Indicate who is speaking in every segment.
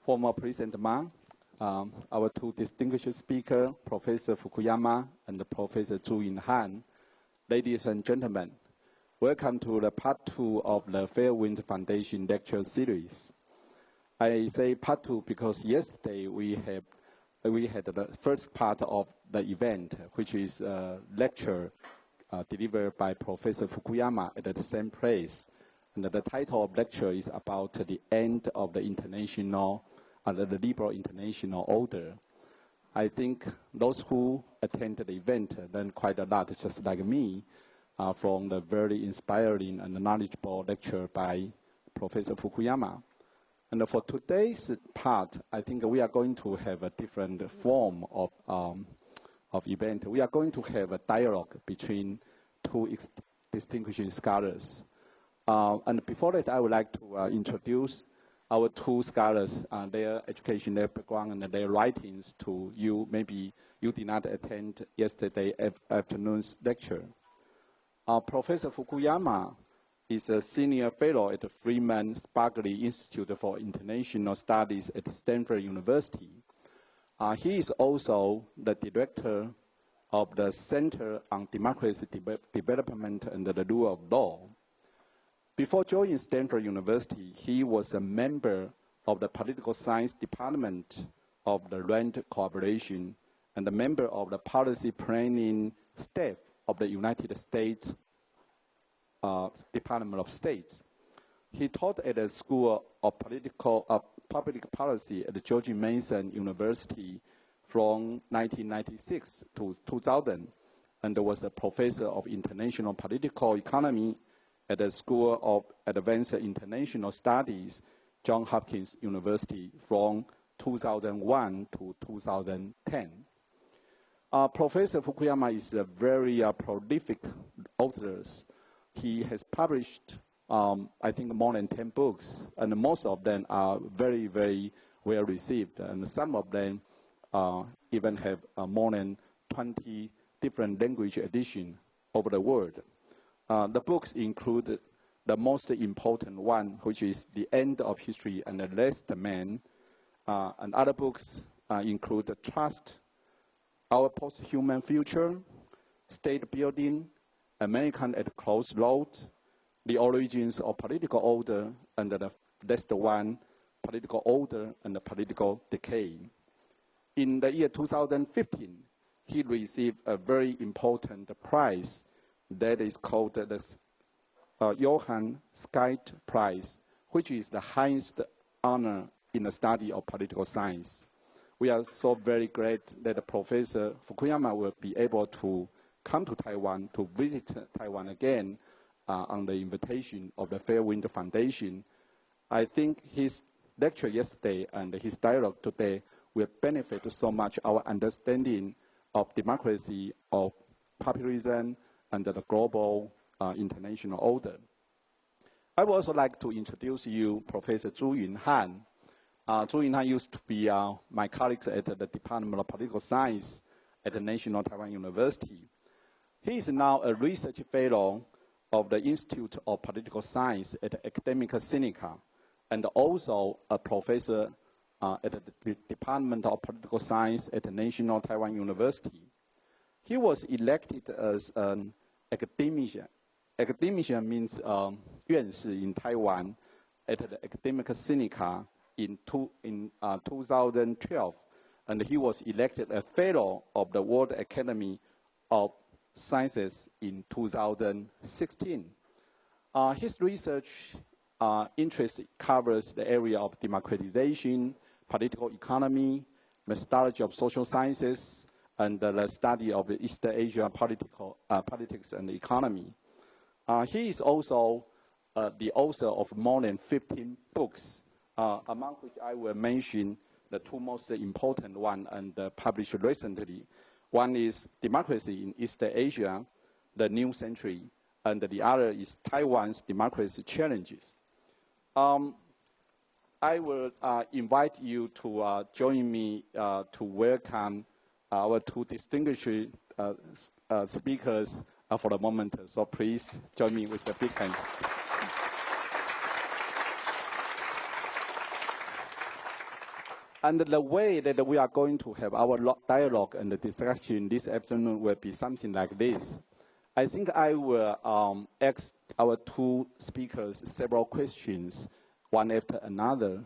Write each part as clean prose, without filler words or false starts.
Speaker 1: former President Ma, our two distinguished speakers, Professor Fukuyama and Professor Zhu Yunhan. Ladies and gentlemen, welcome to the part 2 of the Fairwind Foundation lecture series. I say part 2 because yesterday we had the first part of the event, which is a lecture delivered by Professor Fukuyama at the same place. And the title of lecture is about the end of the international, the liberal international order. I think those who attended the event learned quite a lot, just like me, from the very inspiring and knowledgeable lecture by Professor Fukuyama. And for today's part, I think we are going to have a different form of event. We are going to have a dialogue between two distinguished scholars. And before that, I would like to introduce our two scholars, their education, their background, and their writings to you. Maybe you did not attend yesterday afternoon's lecture. Professor Fukuyama is a senior fellow at the Freeman Spogli Institute for International Studies at Stanford University. He is also the director of the Center on Democracy Development and the Rule of Law. Before joining Stanford University, he was a member of the Political Science Department of the RAND Corporation and a member of the Policy Planning Staff of the United States Department of State. He taught at the School of Public Policy at the George Mason University from 1996 to 2000, and was a professor of international political economy at the School of Advanced International Studies, Johns Hopkins University from 2001 to 2010. Professor Fukuyama is a very prolific author. He has published, I think, more than 10 books, and most of them are very, very well received, and some of them even have more than 20 different language editions over the world. The books include the most important one, which is The End of History and the Last Man, and other books include Trust, Our Post-Human Future, State Building, American at Crossroads, The Origins of Political Order, and the last one, Political Order and the Political Decay. In the year 2015, he received a very important prize that is called the Johann Skytte Prize, which is the highest honor in the study of political science. We are so very glad that Professor Fukuyama will be able to come to Taiwan to visit Taiwan again on the invitation of the Fairwind Foundation. I think his lecture yesterday and his dialogue today will benefit so much our understanding of democracy, of populism, and the global international order. I would also like to introduce you Professor Zhu Yunhan. Zhu Yunhan used to be my colleague at the Department of Political Science at the National Taiwan University. He is now a research fellow of the Institute of Political Science at Academic Sinica, and also a professor at the Department of Political Science at the National Taiwan University. He was elected as an academician. Academician means 院士 in Taiwan at the Academic Sinica in 2012, and he was elected a fellow of the World Academy of Sciences in 2016. His research interest covers the area of democratization, political economy, methodology of social sciences, and the study of East Asia politics and economy. He is also the author of more than 15 books, among which I will mention the two most important ones and published recently. One is Democracy in East Asia, the New Century, and the other is Taiwan's Democracy Challenges. I will invite you to join me to welcome our two distinguished speakers for the moment. So please join me with a big hand. And the way that we are going to have our dialogue and the discussion this afternoon will be something like this. I think I will ask our two speakers several questions, one after another.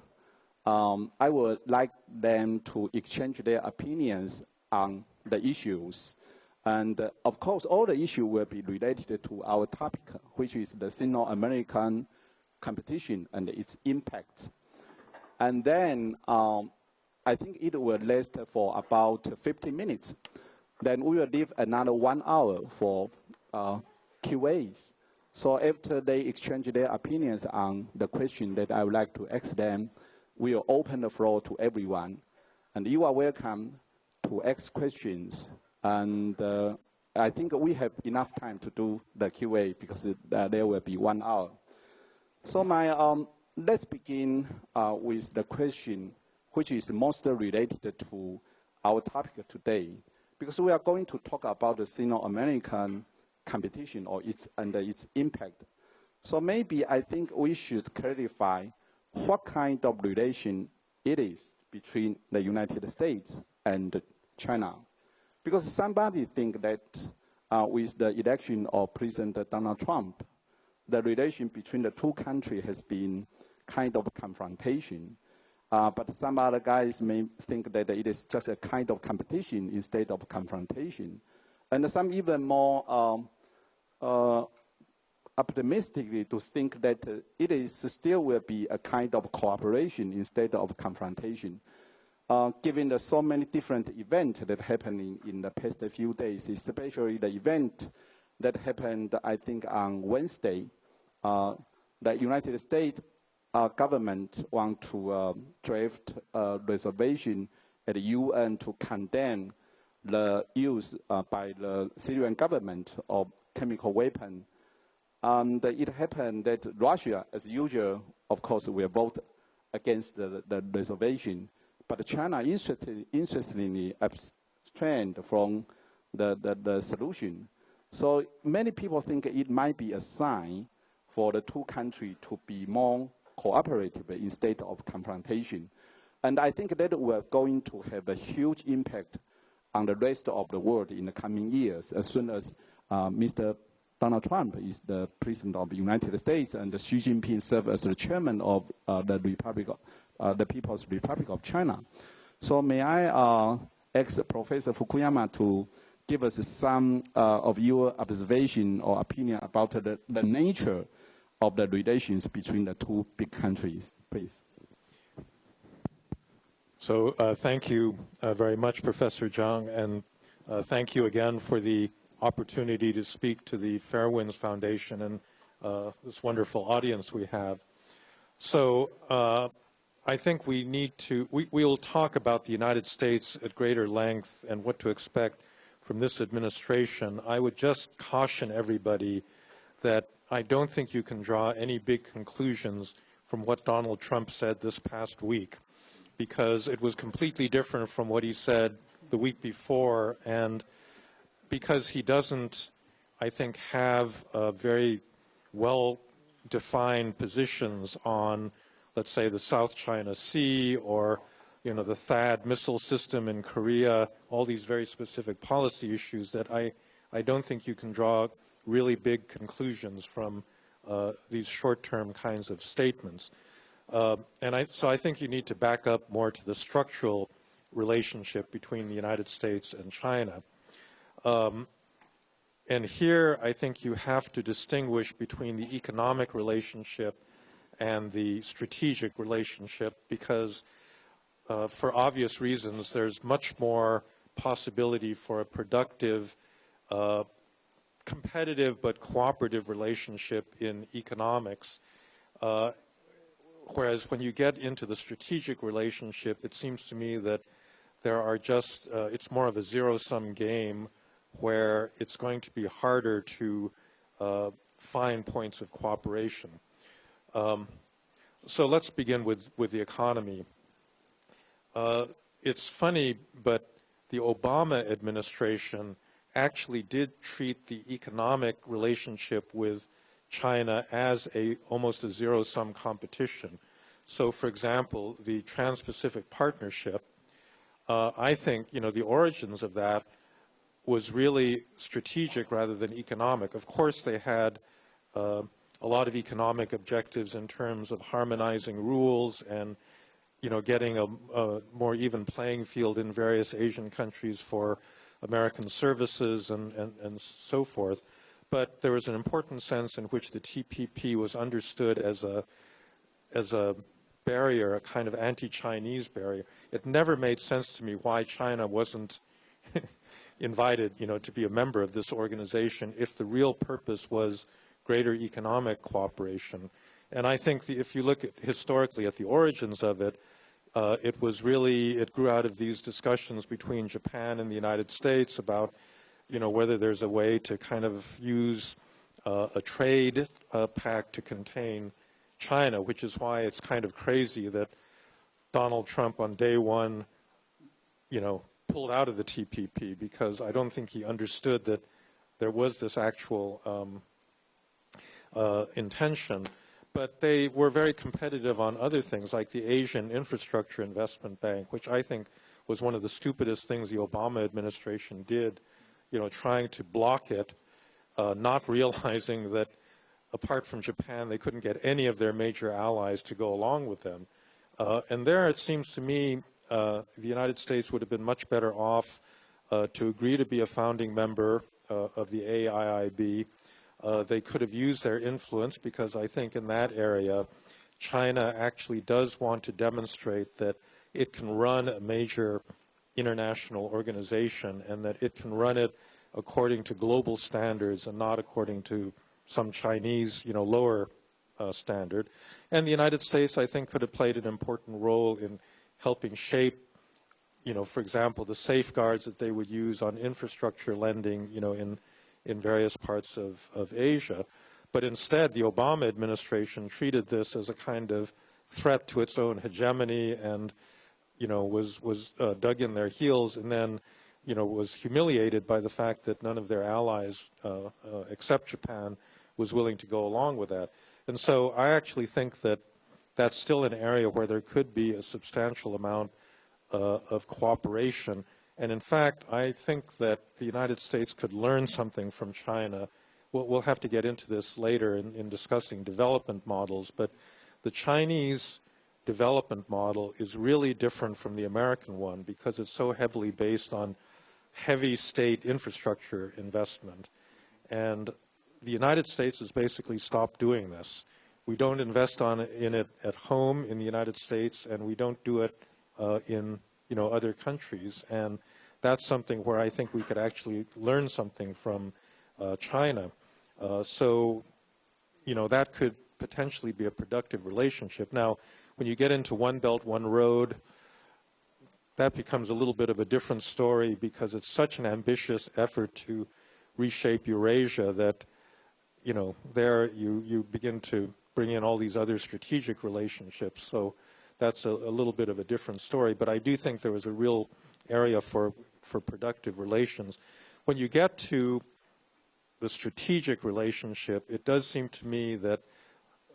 Speaker 1: I would like them to exchange their opinions on the issues. And of course, all the issues will be related to our topic, which is the Sino-American competition and its impact. And then I think it will last for about 50 minutes. Then we will leave another 1 hour for QAs. So after they exchange their opinions on the question that I would like to ask them, we will open the floor to everyone. And you are welcome to ask questions. And I think we have enough time to do the QA because there will be 1 hour. So let's begin with the question which is most related to our topic today. Because we are going to talk about the Sino-American competition or its impact. So maybe I think we should clarify what kind of relation it is between the United States and China. Because somebody think that with the election of President Donald Trump, the relation between the two countries has been kind of confrontation. But some other guys may think that it is just a kind of competition instead of confrontation. And some even more optimistically to think that it is still will be a kind of cooperation instead of confrontation. Given the so many different events that happening in the past few days, especially the event that happened, I think, on Wednesday, the United States government want to draft a resolution at the UN to condemn the use by the Syrian government of chemical weapon. And it happened that Russia, as usual, of course, will vote against the reservation. But China, interestingly, abstained from the solution. So many people think it might be a sign for the two countries to be more cooperative instead of confrontation. And I think that we're going to have a huge impact on the rest of the world in the coming years as soon as Mr. Donald Trump is the president of the United States and Xi Jinping serves as the chairman of the People's Republic of China. So may I ask Professor Fukuyama to give us some of your observation or opinion about the nature of the relations between the two big countries, please.
Speaker 2: So thank you very much, Professor Zhang, and thank you again for the opportunity to speak to the Fairwinds Foundation and this wonderful audience we have. So I think we need to, we will talk about the United States at greater length and what to expect from this administration. I would just caution everybody that I don't think you can draw any big conclusions from what Donald Trump said this past week, because it was completely different from what he said the week before, and because he doesn't, I think, have very well-defined positions on, let's say, the South China Sea or, the THAAD missile system in Korea, all these very specific policy issues that I don't think you can draw really big conclusions from these short-term kinds of statements. So I think you need to back up more to the structural relationship between the United States and China. And here I think you have to distinguish between the economic relationship and the strategic relationship because for obvious reasons there's much more possibility for a productive competitive but cooperative relationship in economics, whereas when you get into the strategic relationship, it seems to me that there are just, it's more of a zero-sum game where it's going to be harder to find points of cooperation. So let's begin with the economy. It's funny, but the Obama administration actually did treat the economic relationship with China as almost a zero-sum competition. So, for example, the Trans-Pacific Partnership, I think, the origins of that was really strategic rather than economic. Of course, they had a lot of economic objectives in terms of harmonizing rules and, getting a more even playing field in various Asian countries for American services and so forth. But there was an important sense in which the TPP was understood as a barrier, a kind of anti-Chinese barrier. It never made sense to me why China wasn't invited, to be a member of this organization if the real purpose was greater economic cooperation. And I think if you look at historically at the origins of it, it grew out of these discussions between Japan and the United States about, whether there's a way to kind of use a trade pact to contain China, which is why it's kind of crazy that Donald Trump on day one, pulled out of the TPP, because I don't think he understood that there was this actual intention. But they were very competitive on other things, like the Asian Infrastructure Investment Bank, which I think was one of the stupidest things the Obama administration did, trying to block it, not realizing that apart from Japan, they couldn't get any of their major allies to go along with them. And there, it seems to me, the United States would have been much better off to agree to be a founding member of the AIIB. They could have used their influence, because I think in that area, China actually does want to demonstrate that it can run a major international organization and that it can run it according to global standards and not according to some Chinese, lower standard. And the United States, I think, could have played an important role in helping shape, for example, the safeguards that they would use on infrastructure lending, in various parts of Asia. But instead, the Obama administration treated this as a kind of threat to its own hegemony and, was dug in their heels, and then, was humiliated by the fact that none of their allies, except Japan, was willing to go along with that. And so I actually think that that's still an area where there could be a substantial amount of cooperation. And in fact, I think that the United States could learn something from China. We'll have to get into this later in discussing development models, but the Chinese development model is really different from the American one because it's so heavily based on heavy state infrastructure investment. And the United States has basically stopped doing this. We don't invest in it at home in the United States, and we don't do it in other countries. And that's something where I think we could actually learn something from China. So that could potentially be a productive relationship. Now, when you get into One Belt, One Road, that becomes a little bit of a different story because it's such an ambitious effort to reshape Eurasia that, there you begin to bring in all these other strategic relationships. So that's a little bit of a different story. But I do think there was a real area for productive relations. When you get to the strategic relationship, it does seem to me that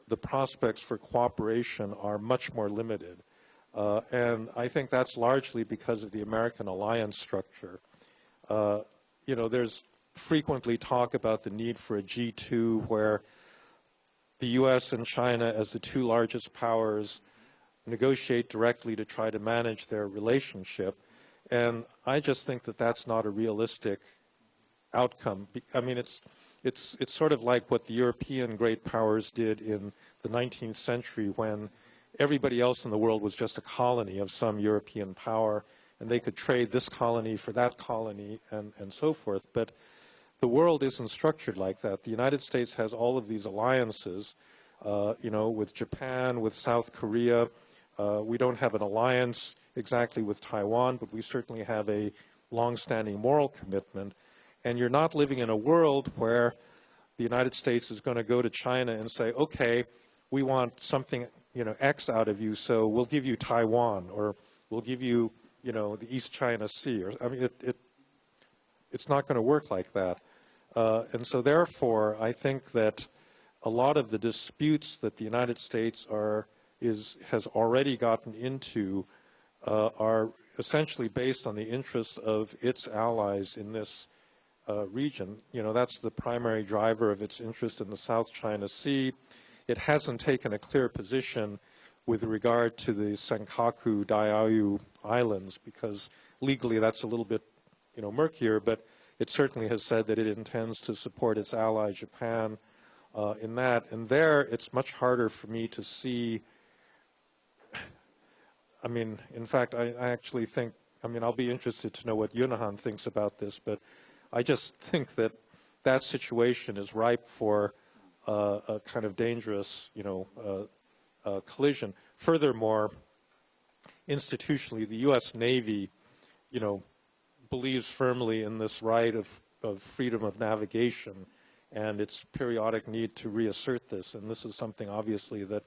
Speaker 2: the prospects for cooperation are much more limited. And I think that's largely because of the American alliance structure. There's frequently talk about the need for a G2 where the U.S. and China, as the two largest powers, negotiate directly to try to manage their relationship. And I just think that that's not a realistic outcome. I mean, it's sort of like what the European great powers did in the 19th century when everybody else in the world was just a colony of some European power, and they could trade this colony for that colony and so forth. But the world isn't structured like that. The United States has all of these alliances, with Japan, with South Korea. We don't have an alliance exactly with Taiwan, but we certainly have a long-standing moral commitment. And you're not living in a world where the United States is going to go to China and say, okay, we want something, X out of you, so we'll give you Taiwan, or we'll give you, the East China Sea. It's not going to work like that. And so therefore, I think that a lot of the disputes that the United States are has already gotten into are essentially based on the interests of its allies in this region. You know, that's the primary driver of its interest in the South China Sea. It hasn't taken a clear position with regard to the Senkaku Diaoyu Islands, because legally that's a little bit, you know, murkier, but it certainly has said that it intends to support its ally Japan in that. And there, it's much harder for me to see. I mean, in fact, I actually think, I mean, I'll be interested to know what Yunahan thinks about this, but I just think that that situation is ripe for a kind of dangerous, you know, collision. Furthermore, institutionally, the U.S. Navy, you know, believes firmly in this right of freedom of navigation and its periodic need to reassert this. And this is something, obviously, that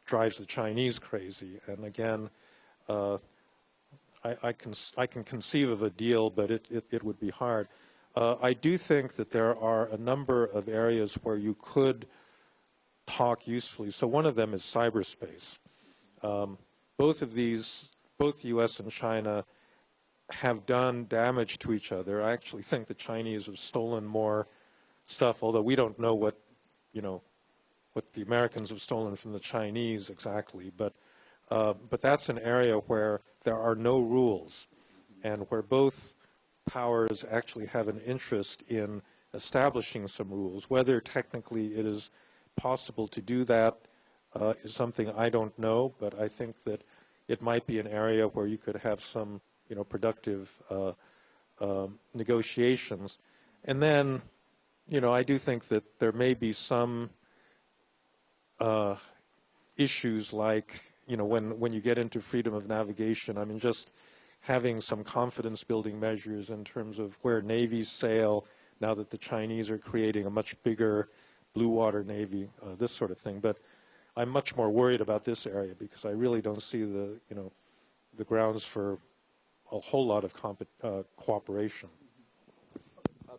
Speaker 2: drives the Chinese crazy. And again, I can conceive of a deal, but it would be hard. I do think that there are a number of areas where you could talk usefully. So one of them is cyberspace. Both of these, both U.S. and China, have done damage to each other. I actually think the Chinese have stolen more stuff, although we don't know what, you know, what the Americans have stolen from the Chinese exactly. But that's an area where there are no rules, and where both powers actually have an interest in establishing some rules. Whether technically it is possible to do that is something I don't know, but I think that it might be an area where you could have some, you know, productive negotiations. And then, you know, I do think that there may be some issues like, you know, when you get into freedom of navigation, I mean, just having some confidence-building measures in terms of where navies sail, now that the Chinese are creating a much bigger blue water navy, this sort of thing. But I'm much more worried about this area because I really don't see the, you know, the grounds for a whole lot of cooperation.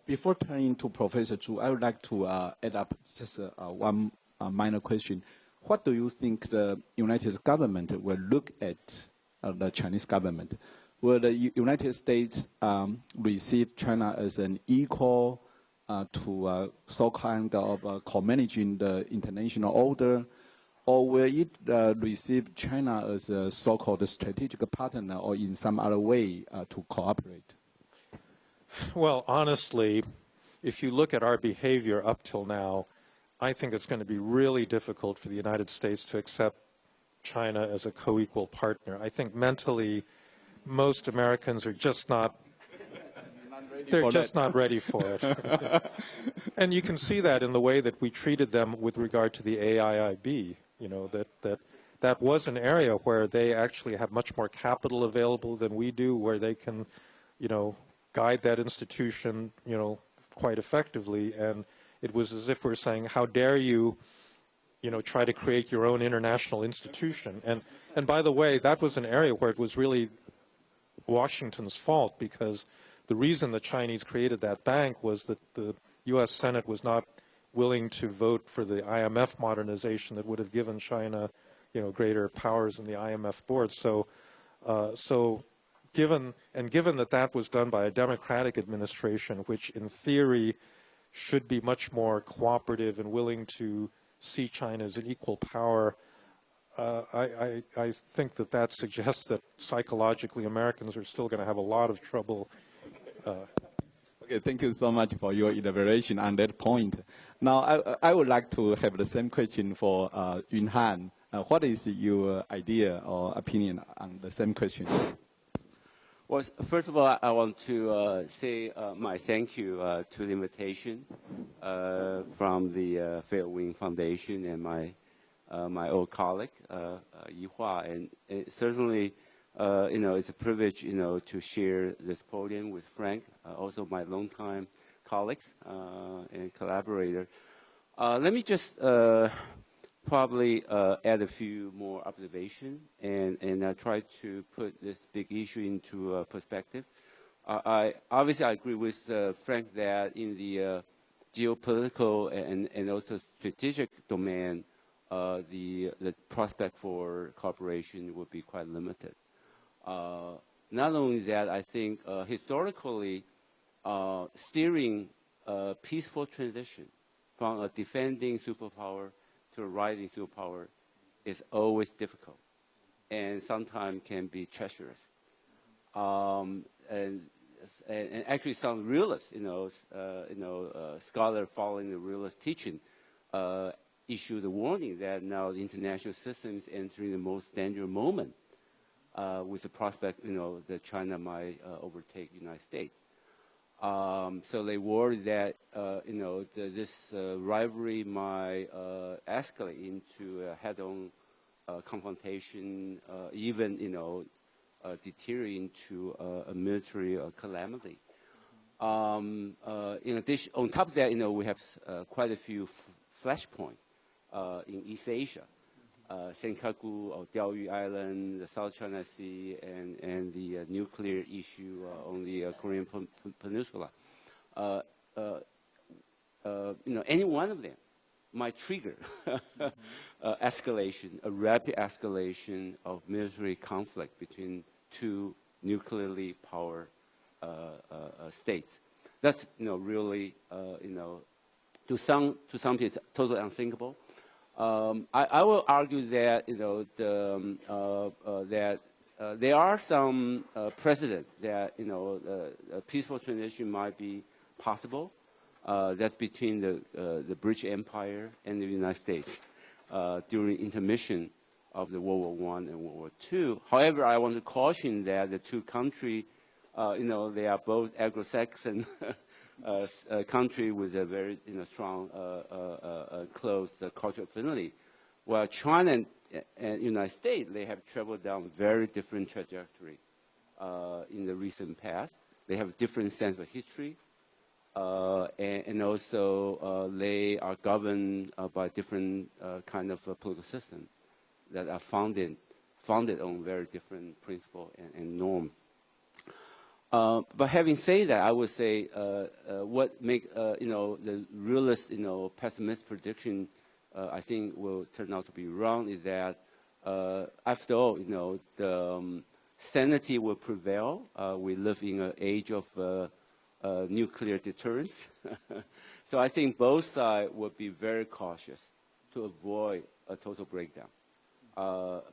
Speaker 1: Before turning to Professor Zhu, I would like to add up just one minor question. What do you think the United Government will look at the Chinese government? Will the United States receive China as an equal to so kind of co-managing the international order, or will it receive China as a so-called strategic partner or in some other way to cooperate?
Speaker 2: Well, honestly, if you look at our behavior up till now, I think it's going to be really difficult for the United States to accept China as a co-equal partner. I think mentally, most Americans are just not, they're just not ready for it. And you can see that in the way that we treated them with regard to the AIIB. You know, that was an area where they actually have much more capital available than we do, where they can, you know, guide that institution, you know, quite effectively. And it was as if we're saying, how dare you, you know, try to create your own international institution. And by the way, that was an area where it was really Washington's fault, because the reason the Chinese created that bank was that the U.S. Senate was not willing to vote for the IMF modernization that would have given China, you know, greater powers in the IMF board. So, given that that was done by a Democratic administration, which in theory should be much more cooperative and willing to see China as an equal power, I think that suggests that psychologically Americans are still going to have a lot of trouble.
Speaker 1: Okay, thank you so much for your elaboration on that point. Now, I would like to have the same question for Yunhan. What is your idea or opinion on the same question?
Speaker 3: Well, first of all, I want to say my thank you to the invitation from the Fairwind Foundation and my old colleague, Yi Hua. And certainly, you know, it's a privilege, you know, to share this podium with Frank, also my longtime colleague and collaborator. Let me just probably add a few more observations and try to put this big issue into perspective. Obviously, I agree with Frank that in the geopolitical and also strategic domain, the prospect for cooperation would be quite limited. Not only that, I think historically steering a peaceful transition from a defending superpower to a rising superpower is always difficult and sometimes can be treacherous. And actually some realists, scholar following the realist teaching issued a warning that now the international system is entering the most dangerous moment with the prospect, that China might overtake the United States. So they worry that, this rivalry might escalate into a head-on confrontation, even, deteriorate into a military calamity. In addition, on top of that, we have quite a few flashpoints in East Asia. Senkaku or Diaoyu Island, the South China Sea, and the nuclear issue on the Korean Peninsula. Any one of them might trigger escalation, a rapid escalation of military conflict between two nuclearly powered states. That's really to some people it's totally unthinkable. I will argue that that there are some precedent that a peaceful transition might be possible. That's between the British Empire and the United States during intermission of the World War I and World War II. However, I want to caution that the two countries, they are both Anglo-Saxon country with a very strong, close cultural affinity, while China and United States, they have traveled down very different trajectory in the recent past. They have a different sense of history, and also they are governed by different kind of political systems that are founded on very different principles and norms. But having said that, I would say what make the realist pessimist prediction I think will turn out to be wrong is that after all the sanity will prevail. We live in an age of nuclear deterrence, so I think both sides will be very cautious to avoid a total breakdown,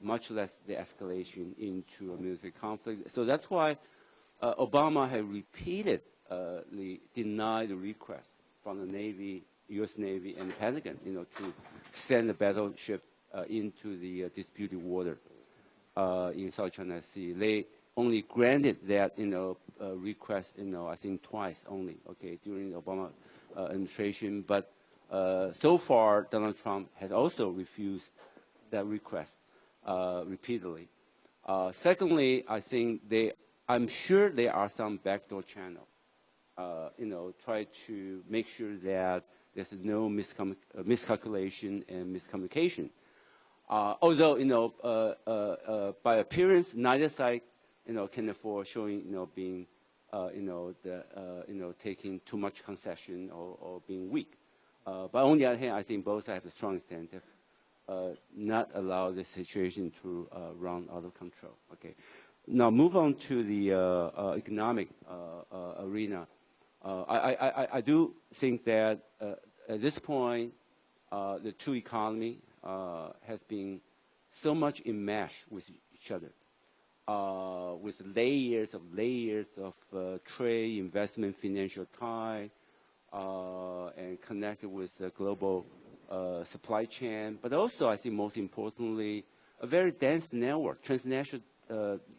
Speaker 3: much less the escalation into a military conflict. So that's why. Obama had repeatedly denied the request from the Navy, U.S. Navy, and the Pentagon, to send a battleship into the disputed water in South China Sea. They only granted that, request, I think twice only, during the Obama administration. But so far, Donald Trump has also refused that request repeatedly. Secondly, I think I'm sure there are some backdoor channel, try to make sure that there's no miscalculation and miscommunication. Although, by appearance, neither side, can afford showing, being, taking too much concession or being weak. But on the other hand, I think both sides have a strong incentive not allow the situation to run out of control. Now, move on to the economic arena. I do think that at this point, the two economy has been so much enmeshed with each other, with layers of trade, investment, financial tie, and connected with the global supply chain. But also, I think most importantly, a very dense network, transnational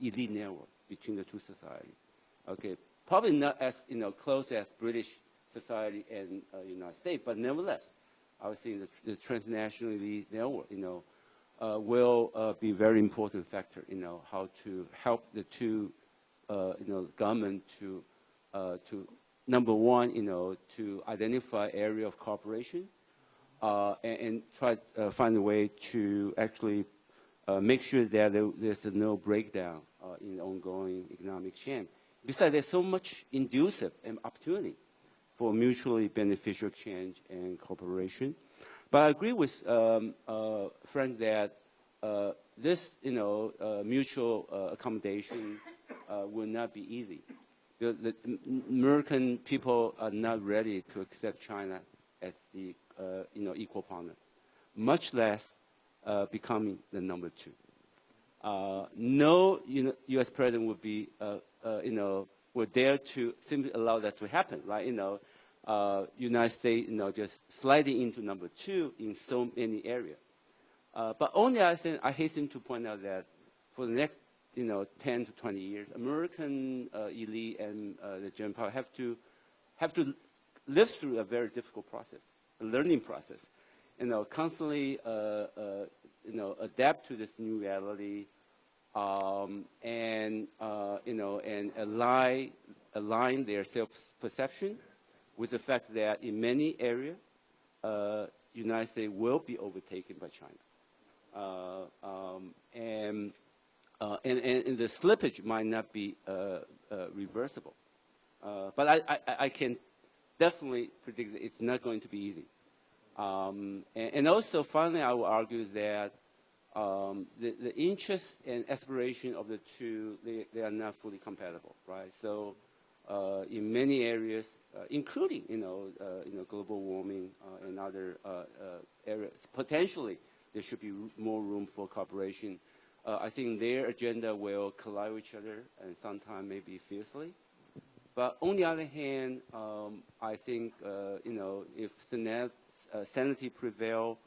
Speaker 3: elite network between the two societies. Probably not as close as British society and United States, but nevertheless, I would say the transnational elite network, will be a very important factor. How to help the two, government to number one, to identify area of cooperation, and try to find a way to actually make sure that there's no breakdown in the ongoing economic chain. Besides, there's so much inducive and opportunity for mutually beneficial exchange and cooperation. But I agree with Frank that this, mutual accommodation will not be easy. The American people are not ready to accept China as the equal partner, much less becoming the number two. No U.S. president would be would dare to simply allow that to happen, right? United States, just sliding into number two in so many areas. But only I hasten to point out that for the next, 10 to 20 years, American elite and the German power have to live through a very difficult process, a learning process. Constantly, adapt to this new reality, and align their self-perception with the fact that in many areas, United States will be overtaken by China, and the slippage might not be reversible. But I can definitely predict that it's not going to be easy. And also, finally, I will argue that the interests and aspiration of the two, they are not fully compatible, right? So in many areas, including, global warming and other areas, potentially there should be more room for cooperation. I think their agenda will collide with each other and sometimes maybe fiercely. But on the other hand, I think, if sanity prevail,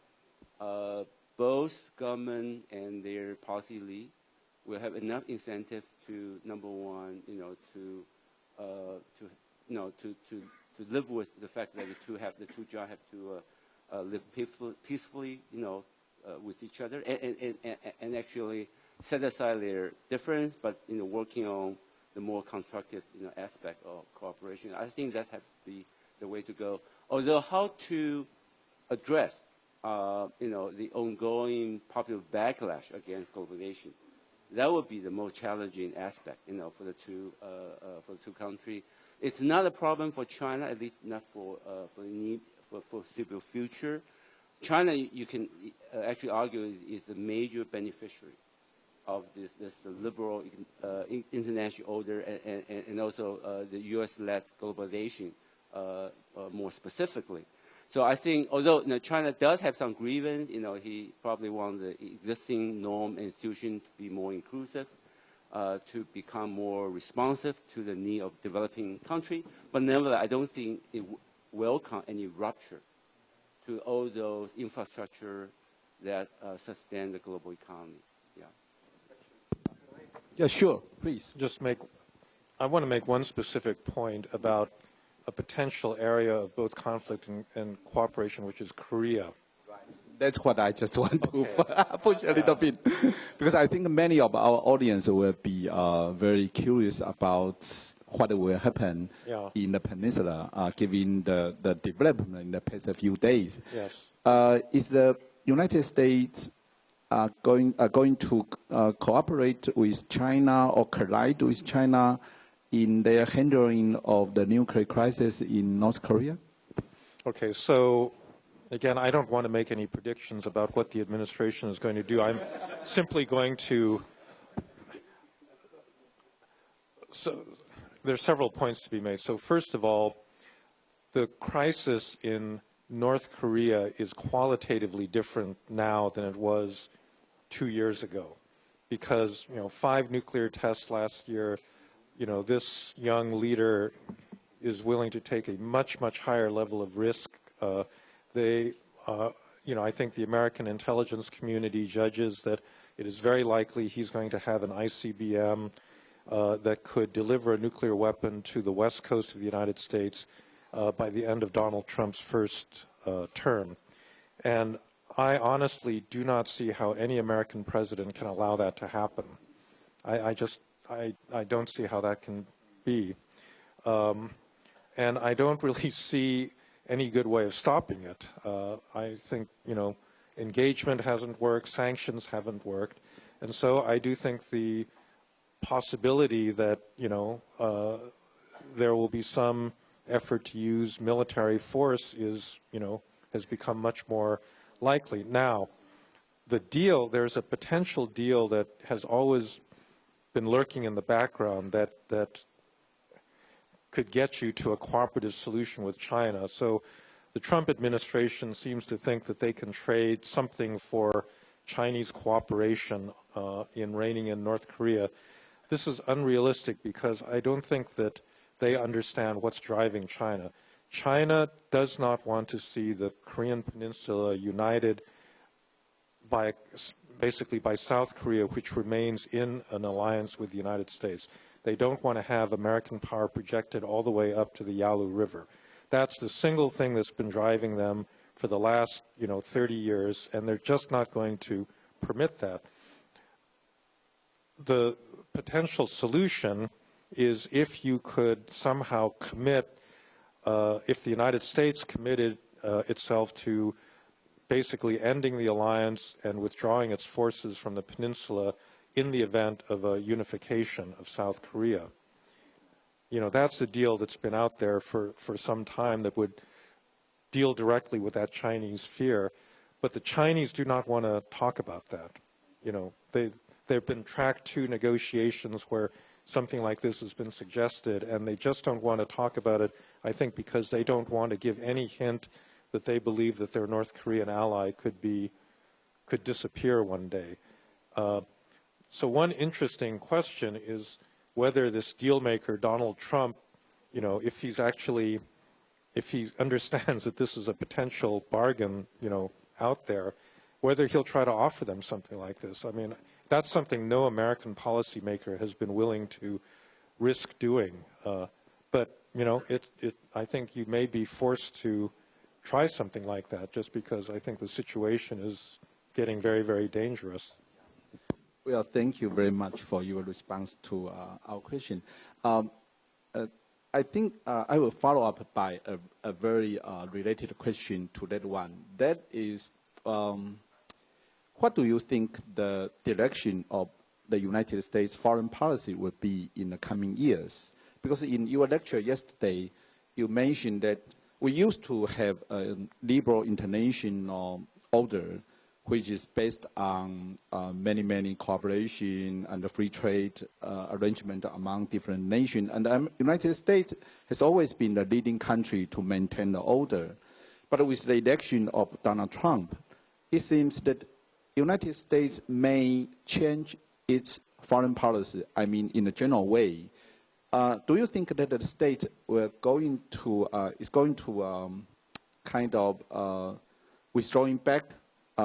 Speaker 3: both government and their policy lead will have enough incentive to, number one, to live with the fact that the two jobs have to live peacefully, with each other, and actually set aside their difference, but working on the more constructive aspect of cooperation. I think that has to be the way to go. Although how to address the ongoing popular backlash against globalization, that would be the most challenging aspect for the two countries. It's not a problem for China, at least not for the foreseeable future. China, you can actually argue, is a major beneficiary of this liberal international order and also the U.S.-led globalization more specifically. So I think, although China does have some grievance, he probably wants the existing norm and institution to be more inclusive, to become more responsive to the need of developing country. But nevertheless, I don't think it welcome any rupture to all those infrastructure that sustain the global economy. Yeah.
Speaker 1: Yeah, sure, please.
Speaker 2: I want to make one specific point about a potential area of both conflict and cooperation, which is Korea.
Speaker 1: Right. That's what I just want to push a little bit, because I think many of our audience will be very curious about what will happen in the peninsula, given the development in the past few days.
Speaker 2: Yes.
Speaker 1: Is the United States going to cooperate with China or collide with China in their handling of the nuclear crisis in North Korea?
Speaker 2: Okay, so again, I don't want to make any predictions about what the administration is going to do. I'm simply going to... So there's several points to be made. So first of all, the crisis in North Korea is qualitatively different now than it was 2 years ago, because 5 nuclear tests last year. This young leader is willing to take a much, much higher level of risk. I think the American intelligence community judges that it is very likely he's going to have an ICBM that could deliver a nuclear weapon to the west coast of the United States by the end of Donald Trump's first term. And I honestly do not see how any American president can allow that to happen. I don't see how that can be. And I don't really see any good way of stopping it. I think, engagement hasn't worked, sanctions haven't worked. And so I do think the possibility that, there will be some effort to use military force is, has become much more likely. Now, the deal, there's a potential deal that has always been lurking in the background that could get you to a cooperative solution with China. So the Trump administration seems to think that they can trade something for Chinese cooperation in reining in North Korea. This is unrealistic because I don't think that they understand what's driving China. China does not want to see the Korean Peninsula united basically by South Korea, which remains in an alliance with the United States. They don't want to have American power projected all the way up to the Yalu River. That's the single thing that's been driving them for the last, 30 years, and they're just not going to permit that. The potential solution is if you could somehow commit, if the United States committed itself to basically ending the alliance and withdrawing its forces from the peninsula in the event of a unification of South Korea. That's the deal that's been out there for some time that would deal directly with that Chinese fear. But the Chinese do not want to talk about that. There have been track 2 negotiations where something like this has been suggested, and they just don't want to talk about it, I think, because they don't want to give any hint that they believe that their North Korean ally could disappear one day. So one interesting question is whether this deal maker, Donald Trump, if he understands that this is a potential bargain, out there, whether he'll try to offer them something like this. I mean, that's something no American policymaker has been willing to risk doing. But, I think you may be forced to try something like that just because I think the situation is getting very, very dangerous.
Speaker 1: Well, thank you very much for your response to our question. I think I will follow up by a very related question to that one. That is, what do you think the direction of the United States foreign policy will be in the coming years? Because in your lecture yesterday, you mentioned that we used to have a liberal international order, which is based on many cooperation and the free trade arrangement among different nations. And the United States has always been the leading country to maintain the order. But with the election of Donald Trump, it seems that the United States may change its foreign policy, in a general way. Do you think that the state is going to kind of withdrawing back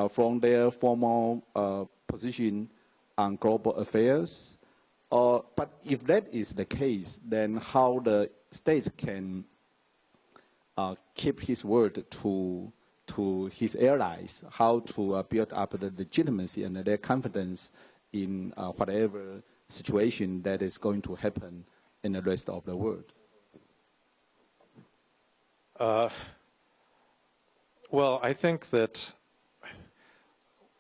Speaker 1: from their formal position on global affairs? But if that is the case, then how the state can keep his word to his allies, how to build up the legitimacy and their confidence in whatever situation that is going to happen in the rest of the world?
Speaker 2: Well, I think that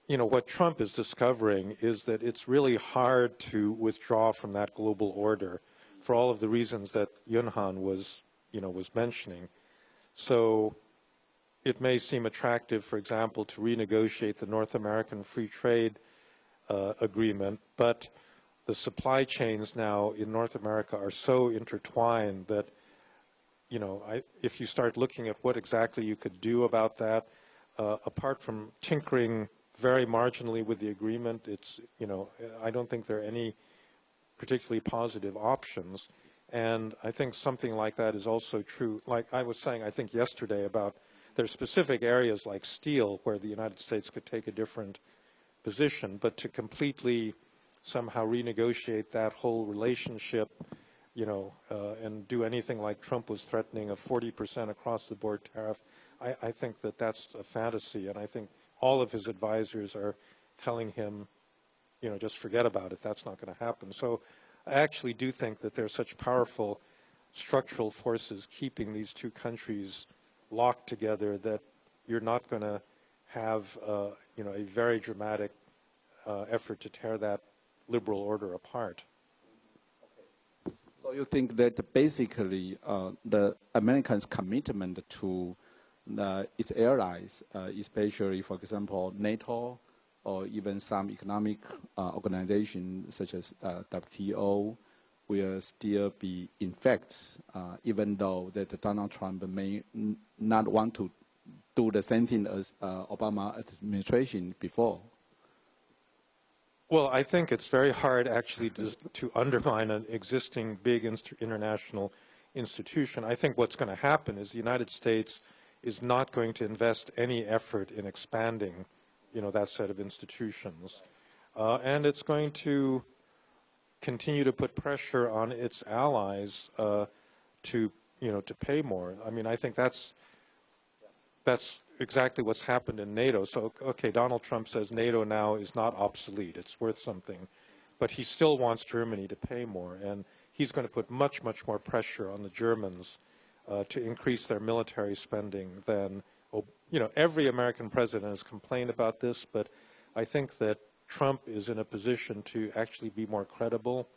Speaker 2: what Trump is discovering is that it's really hard to withdraw from that global order for all of the reasons that Yunhan was mentioning. So it may seem attractive, for example, to renegotiate the North American Free Trade Agreement, but the supply chains now in North America are so intertwined that, if you start looking at what exactly you could do about that, apart from tinkering very marginally with the agreement, I don't think there are any particularly positive options. And I think something like that is also true. Like I was saying, I think yesterday about there are specific areas like steel where the United States could take a different position, but to completely somehow renegotiate that whole relationship, and do anything like Trump was threatening, a 40% across-the-board tariff, I think that that's a fantasy, and I think all of his advisors are telling him, just forget about it, that's not going to happen. So I actually do think that there's such powerful structural forces keeping these two countries locked together that you're not going to have, a very dramatic effort to tear that liberal order apart.
Speaker 1: Okay. So you think that basically the Americans' commitment to its allies, especially, for example, NATO, or even some economic organizations such as WTO, will still be in fact, even though that Donald Trump may not want to do the same thing as Obama administration before?
Speaker 2: Well, I think it's very hard actually to undermine an existing big international institution. I think what's going to happen is the United States is not going to invest any effort in expanding, that set of institutions. And it's going to continue to put pressure on its allies to pay more. I mean, I think that's exactly what's happened in NATO. So, okay, Donald Trump says NATO now is not obsolete, it's worth something, but he still wants Germany to pay more, and he's going to put much, much more pressure on the Germans to increase their military spending than, every American president has complained about this, but I think that Trump is in a position to actually be more credible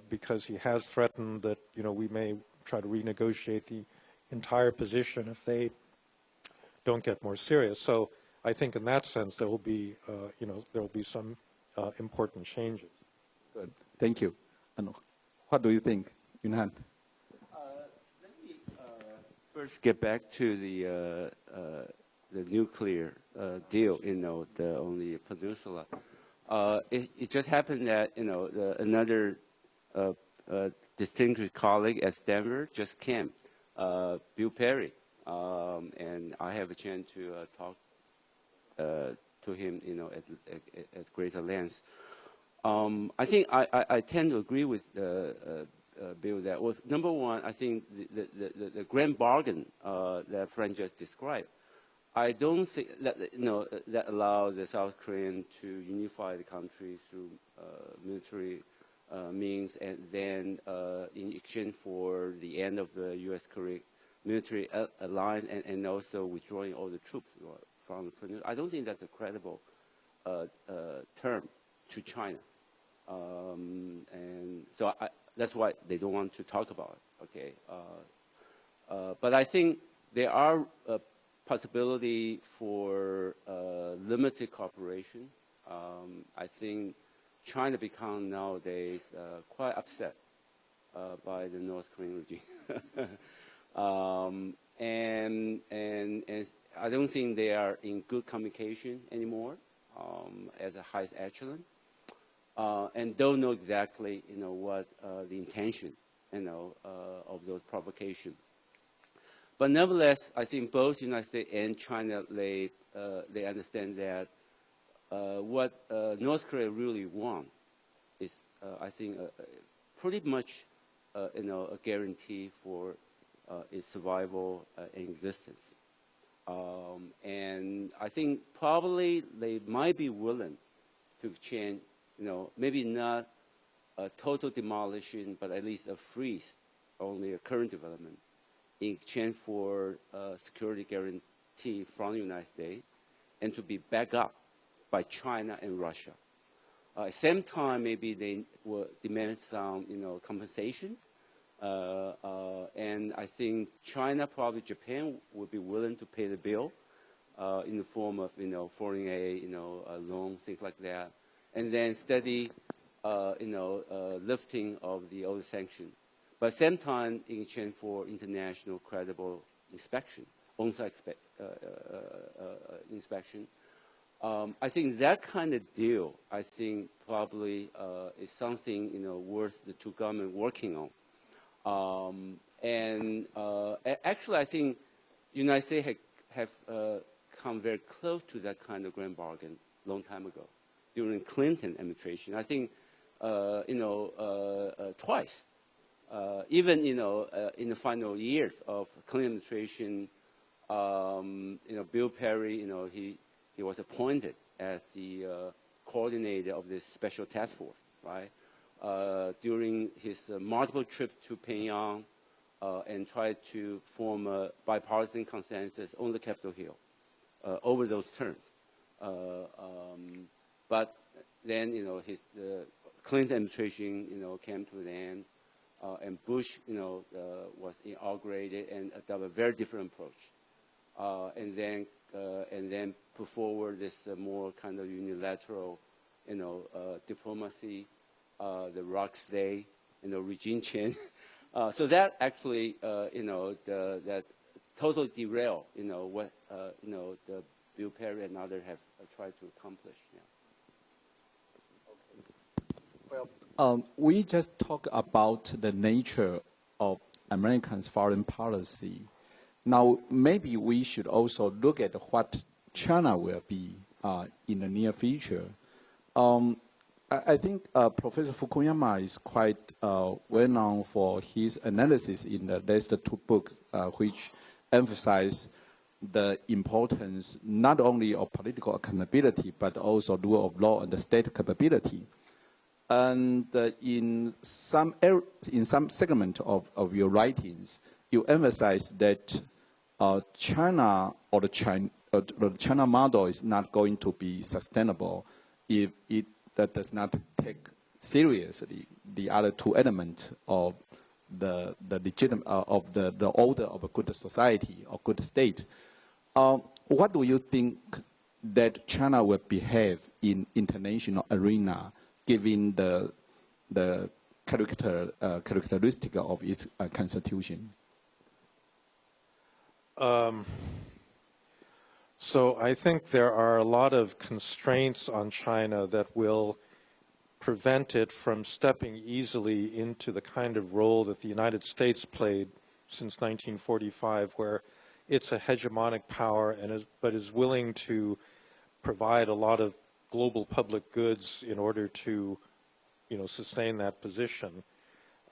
Speaker 2: because he has threatened that, we may try to renegotiate the entire position if they don't get more serious. So I think in that sense there will be, there will be some important changes.
Speaker 1: Good. Thank you. And what do you think, Yunhan?
Speaker 3: Let me first get back to the nuclear deal, on the peninsula. It just happened that, another distinguished colleague at Stanford just came, Bill Perry. And I have a chance to talk to him, at greater length. I think I tend to agree with Bill that, well, number one, I think the grand bargain that Frank just described, I don't think that that allows the South Korean to unify the country through military means, and then in exchange for the end of the U.S.-Korea military alliance and also withdrawing all the troops from the peninsula. I don't think that's a credible term to China. And so that's why they don't want to talk about it, okay? But I think there are a possibility for limited cooperation. I think China becomes nowadays quite upset by the North Korean regime. And I don't think they are in good communication anymore as a highest echelon, and don't know exactly, what the intention, of those provocations. But nevertheless, I think both the United States and China, they understand that what North Korea really wants is, I think, pretty much, a guarantee for its survival and existence. And I think probably they might be willing to exchange, maybe not a total demolition, but at least a freeze on their current development in exchange for security guarantee from the United States and to be backed up by China and Russia. At the same time, maybe they will demand some, compensation. And I think China, probably Japan, would be willing to pay the bill in the form of, foreign aid, a loan, things like that, and then steady, lifting of the old sanctions. But at the same time, in exchange for international credible inspection, on-site inspection. I think that kind of deal, I think, probably is something, worth the two governments working on. Actually, I think the United States have come very close to that kind of grand bargain a long time ago, during Clinton administration. I think, twice. Even, in the final years of Clinton administration, Bill Perry, he was appointed as the coordinator of this special task force, right? During his multiple trips to Pyongyang and tried to form a bipartisan consensus on the Capitol Hill over those terms. But then, the Clinton administration, came to an end, and Bush, was inaugurated and adopted a very different approach. and then put forward this more kind of unilateral, diplomacy, the rocks day, regime change. So that actually, that totally derail, what the Bill Perry and others have tried to accomplish. Yeah.
Speaker 1: Well, we just talked about the nature of Americans' foreign policy. Now, maybe we should also look at what China will be in the near future. I think Professor Fukuyama is quite well known for his analysis in the last two books, which emphasize the importance not only of political accountability, but also rule of law and the state capability. And in some segment of your writings, you emphasize that China or the China model is not going to be sustainable if it does not take seriously the other two elements of the legitimate of the order of a good society or good state. What do you think that China will behave in international arena, given the characteristic of its constitution?
Speaker 2: So I think there are a lot of constraints on China that will prevent it from stepping easily into the kind of role that the United States played since 1945, where it's a hegemonic power but is willing to provide a lot of global public goods in order to, sustain that position.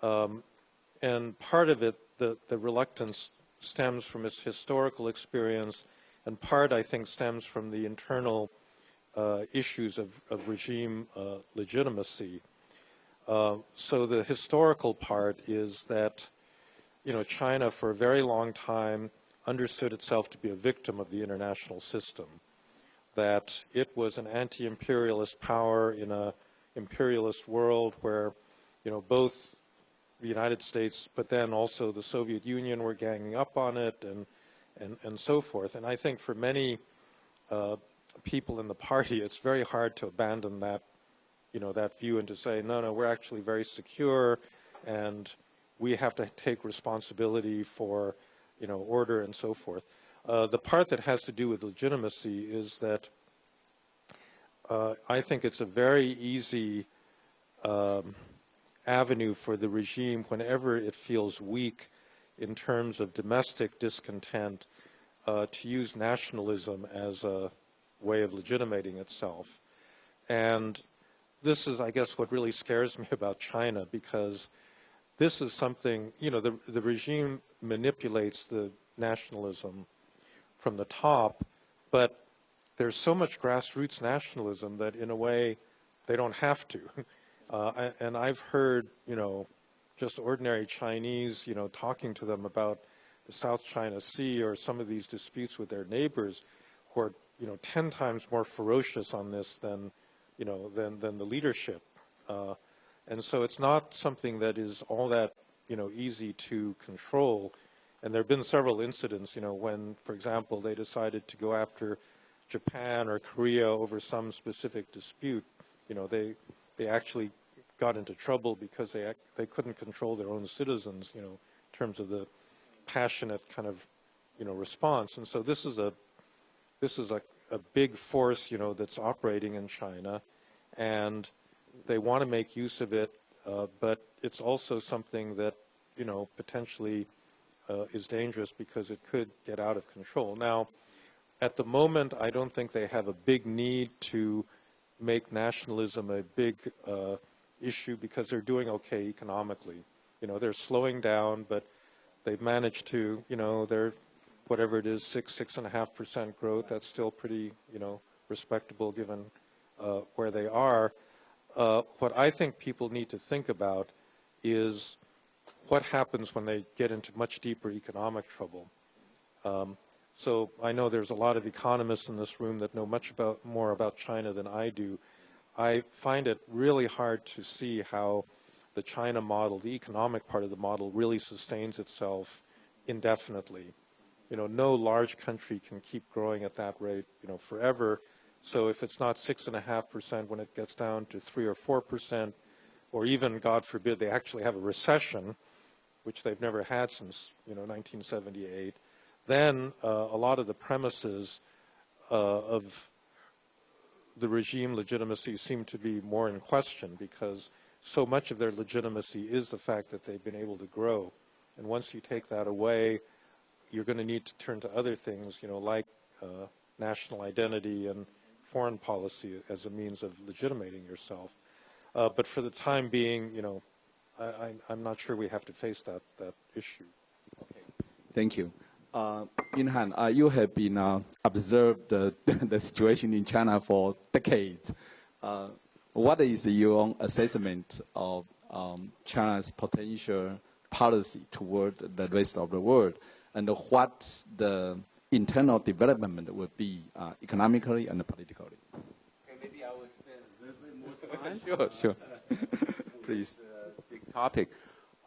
Speaker 2: And part of it, the reluctance stems from its historical experience, and part, I think, stems from the internal issues of regime legitimacy. So the historical part is that, China for a very long time understood itself to be a victim of the international system, that it was an anti-imperialist power in an imperialist world where, both the United States, but then also the Soviet Union were ganging up on it and so forth. And I think for many people in the party, it's very hard to abandon that, that view and to say, no, we're actually very secure and we have to take responsibility for, order and so forth. The part that has to do with legitimacy is that I think it's a very easy avenue for the regime whenever it feels weak in terms of domestic discontent to use nationalism as a way of legitimating itself. And this is, I guess, what really scares me about China, because this is something, the regime manipulates the nationalism from the top, but there's so much grassroots nationalism that in a way they don't have to. And I've heard, just ordinary Chinese, talking to them about the South China Sea or some of these disputes with their neighbors who are, 10 times more ferocious on this than the leadership. And so it's not something that is all that, easy to control. And there have been several incidents, when, for example, they decided to go after Japan or Korea over some specific dispute. They actually got into trouble because they couldn't control their own citizens, in terms of the passionate kind of, response. And so this is a big force, that's operating in China, and they want to make use of it, but it's also something that, potentially is dangerous because it could get out of control. Now, at the moment, I don't think they have a big need to make nationalism a big issue because they're doing okay economically. They're slowing down, but they've managed to, they're whatever it is, 6.5% growth. That's still pretty, respectable given where they are. What I think people need to think about is what happens when they get into much deeper economic trouble. So I know there's a lot of economists in this room that know much more about China than I do. I find it really hard to see how the China model, the economic part of the model, really sustains itself indefinitely. no large country can keep growing at that rate, forever. So if it's not 6.5% when it gets down to 3 or 4%, or even, God forbid, they actually have a recession, which they've never had since 1978, then a lot of the premises of the regime legitimacy seem to be more in question, because so much of their legitimacy is the fact that they've been able to grow. And once you take that away, you're going to need to turn to other things, like national identity and foreign policy as a means of legitimating yourself. But for the time being, I'm not sure we have to face that issue.
Speaker 1: Okay. Thank you. Yunhan, you have been observed the situation in China for decades. What is your assessment of China's potential policy toward the rest of the world, and what the internal development would be economically and politically?
Speaker 3: Okay, maybe I will spend a little bit more time.
Speaker 1: Sure. Please.
Speaker 3: Big topic.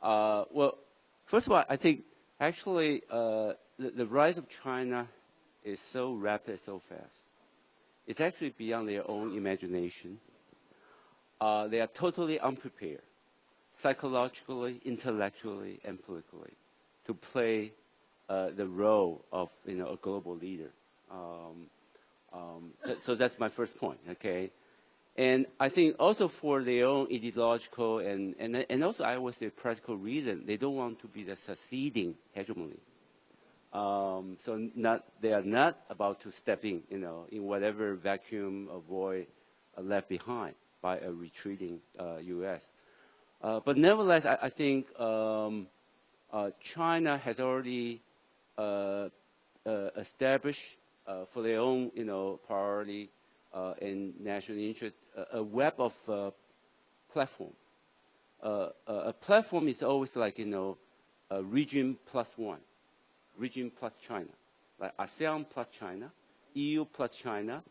Speaker 3: Well, first of all, I think actually the rise of China is so rapid, so fast. It's actually beyond their own imagination. They are totally unprepared, psychologically, intellectually, and politically, to play the role of a global leader. So that's my first point. Okay, and I think also for their own ideological and also I would say practical reason, they don't want to be the succeeding hegemony. So they are not about to step in, in whatever vacuum or void left behind by a retreating U.S. But nevertheless, I think China has already established for their own, priority and national interest, a web of platform. A platform is always like, a region plus one, region plus China, like ASEAN plus China, EU plus China,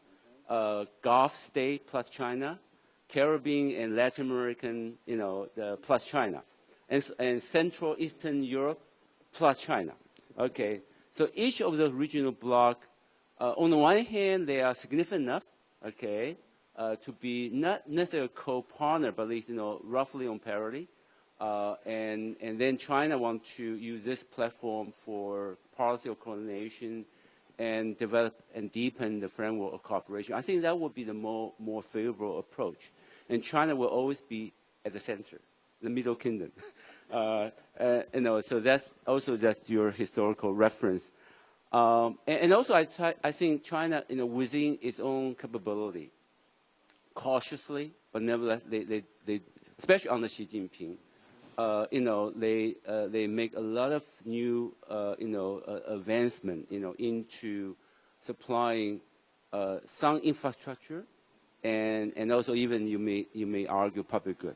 Speaker 3: Gulf state plus China, Caribbean and Latin American, plus China, and Central Eastern Europe plus China. Okay, so each of the regional bloc, on the one hand, they are significant enough, okay, to be not necessarily a co-partner, but at least roughly on parity. And then China wants to use this platform for policy of coordination and develop and deepen the framework of cooperation. I think that would be the more favorable approach. And China will always be at the center, the Middle Kingdom. So that's your historical reference. And also I think China, within its own capability, cautiously, but nevertheless, they especially under Xi Jinping, they make a lot of new, advancement, into supplying some infrastructure, and also even you may argue public good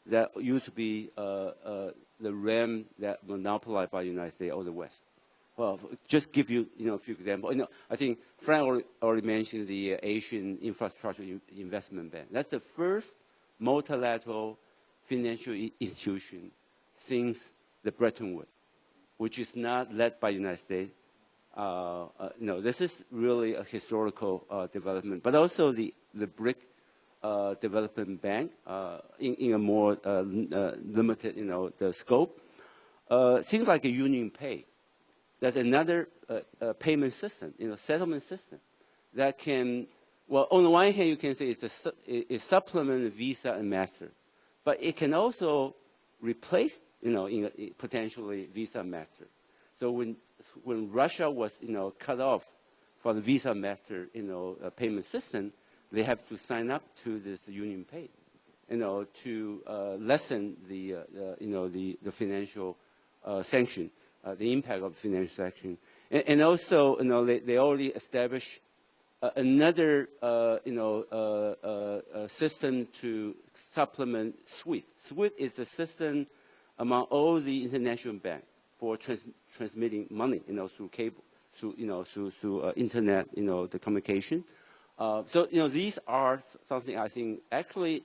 Speaker 3: that used to be the realm that monopolized by the United States or the West. Well, just give you a few examples. I think Frank already mentioned the Asian Infrastructure Investment Bank. That's the first multilateral financial institution since the Bretton Woods, which is not led by the United States. This is really a historical development, but also the BRIC Development Bank in a more limited, the scope. Things like a Union Pay. That's another payment system, settlement system that can, well, on the one hand, you can say it's supplement Visa and Master, but it can also replace, potentially Visa and Master. So when Russia was, cut off from the Visa Master, payment system, they have to sign up to this Union Pay, to lessen the financial sanction. The impact of financial sanction, and also, they already established another, system to supplement SWIFT. SWIFT is a system among all the international banks for transmitting money, through cable, through internet, the communication. So, these are something I think actually.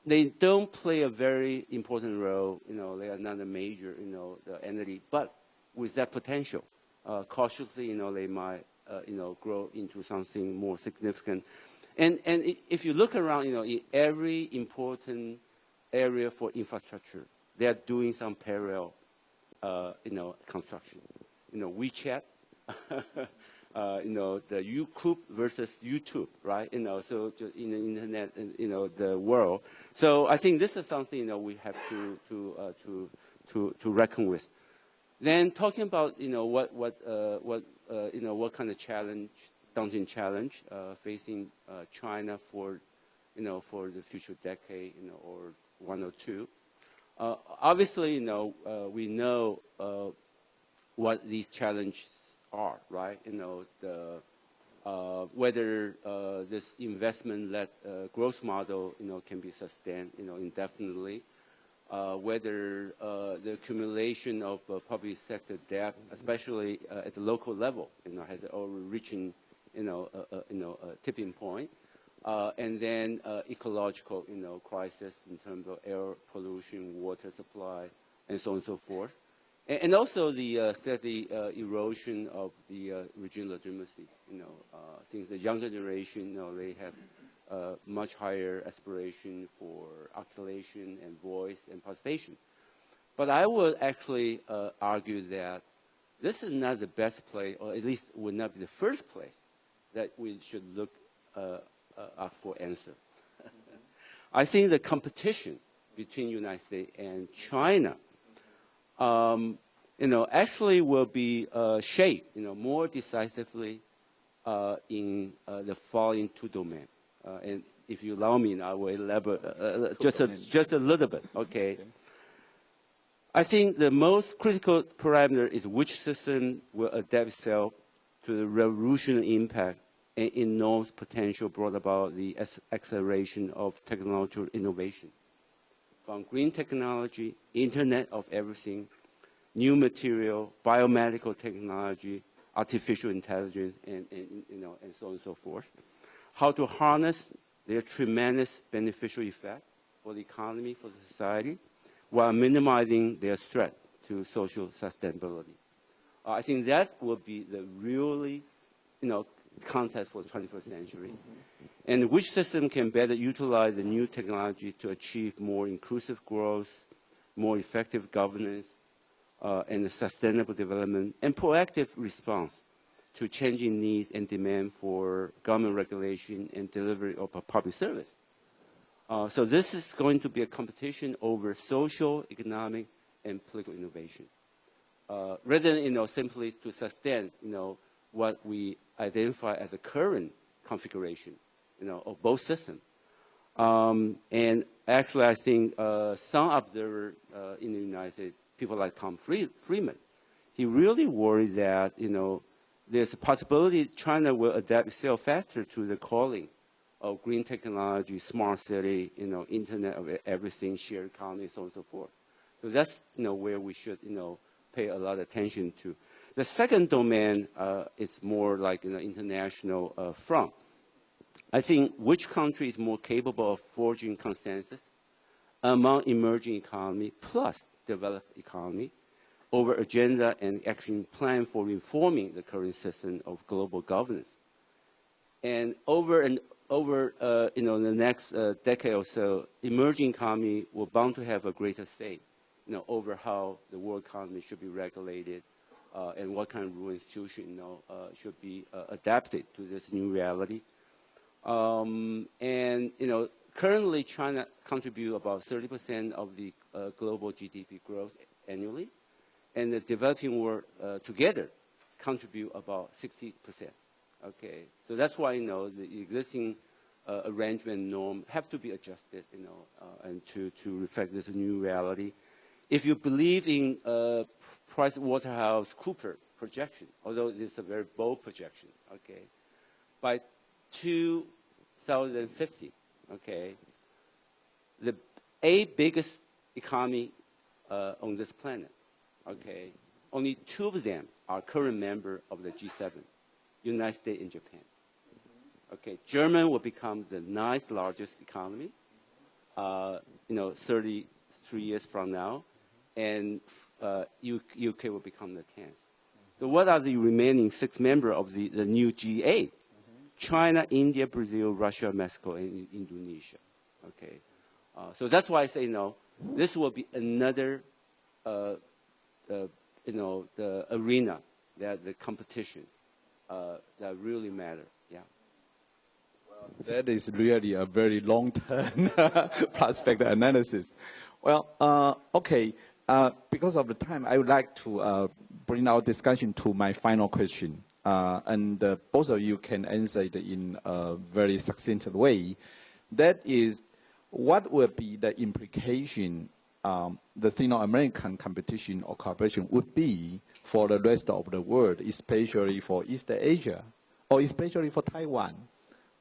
Speaker 3: They don't play a very important role. They are not a major, the entity, but with that potential, cautiously, they might, grow into something more significant. And if you look around, in every important area for infrastructure, they are doing some parallel, construction. WeChat, the YouTube versus YouTube, right? So in the internet, the world. So I think this is something we have to reckon with. Then talking about what kind of daunting challenge facing China for the future decade, or one or two. Obviously, we know what these challenges are, right? Whether this investment-led growth model, can be sustained, indefinitely. Whether the accumulation of public sector debt, especially at the local level, has already reaching, a tipping point. And then ecological, crisis in terms of air pollution, water supply, and so on and so forth. And also the steady erosion of the regional legitimacy. Since the younger generation, they have much higher aspiration for articulation and voice and participation. But I would actually argue that this is not the best place, or at least would not be the first place that we should look for answer. I think the competition between United States and China, actually will be shaped, more decisively in the following two domains. And if you allow me, I will elaborate just a little bit. Okay. I think the most critical parameter is which system will adapt itself to the revolutionary impact and enormous potential brought about the acceleration of technological innovation. From green technology, Internet of Everything, new material, biomedical technology, artificial intelligence, and so on and so forth. How to harness their tremendous beneficial effect for the economy, for the society, while minimizing their threat to social sustainability. I think that will be the really, context for the 21st century. And which system can better utilize the new technology to achieve more inclusive growth, more effective governance, and sustainable development, and proactive response to changing needs and demand for government regulation and delivery of a public service. So this is going to be a competition over social, economic, and political innovation. Rather than, simply to sustain, what we identify as a current configuration, of both systems. And actually, I think some observers in the United States, people like Tom Friedman, he really worried that, there's a possibility China will adapt itself faster to the calling of green technology, smart city, Internet of Everything, shared economy, so on and so forth. So that's, where we should, pay a lot of attention to. The second domain is more like international front. I think which country is more capable of forging consensus among emerging economy plus developed economy over agenda and action plan for reforming the current system of global governance. And over the next decade or so, emerging economy will bound to have a greater say, over how the world economy should be regulated, and what kind of rule institution, should be adapted to this new reality. And, currently China contributes about 30% of the global GDP growth annually, and the developing world together contribute about 60%. Okay, so that's why, the existing arrangement norm have to be adjusted, and to reflect this new reality. If you believe in PricewaterhouseCoopers projection, although it is a very bold projection, okay, by 2050, okay, the 8 biggest economy on this planet, okay, only 2 of them are current members of the G7, United States and Japan. Okay, Germany will become the 9th largest economy, 33 years from now, and UK will become the 10th. what are the remaining 6 members of the new G8? China, India, Brazil, Russia, Mexico, and Indonesia. Okay, so that's why I say, this will be another, the arena, the competition that really matter. Yeah.
Speaker 1: Well, that is really a very long-term prospect analysis. Well, okay. Because of the time, I would like to bring our discussion to my final question. And both of you can answer it in a very succinct way. That is, what will be the implication the Sino-American competition or cooperation would be for the rest of the world, especially for East Asia, or especially for Taiwan?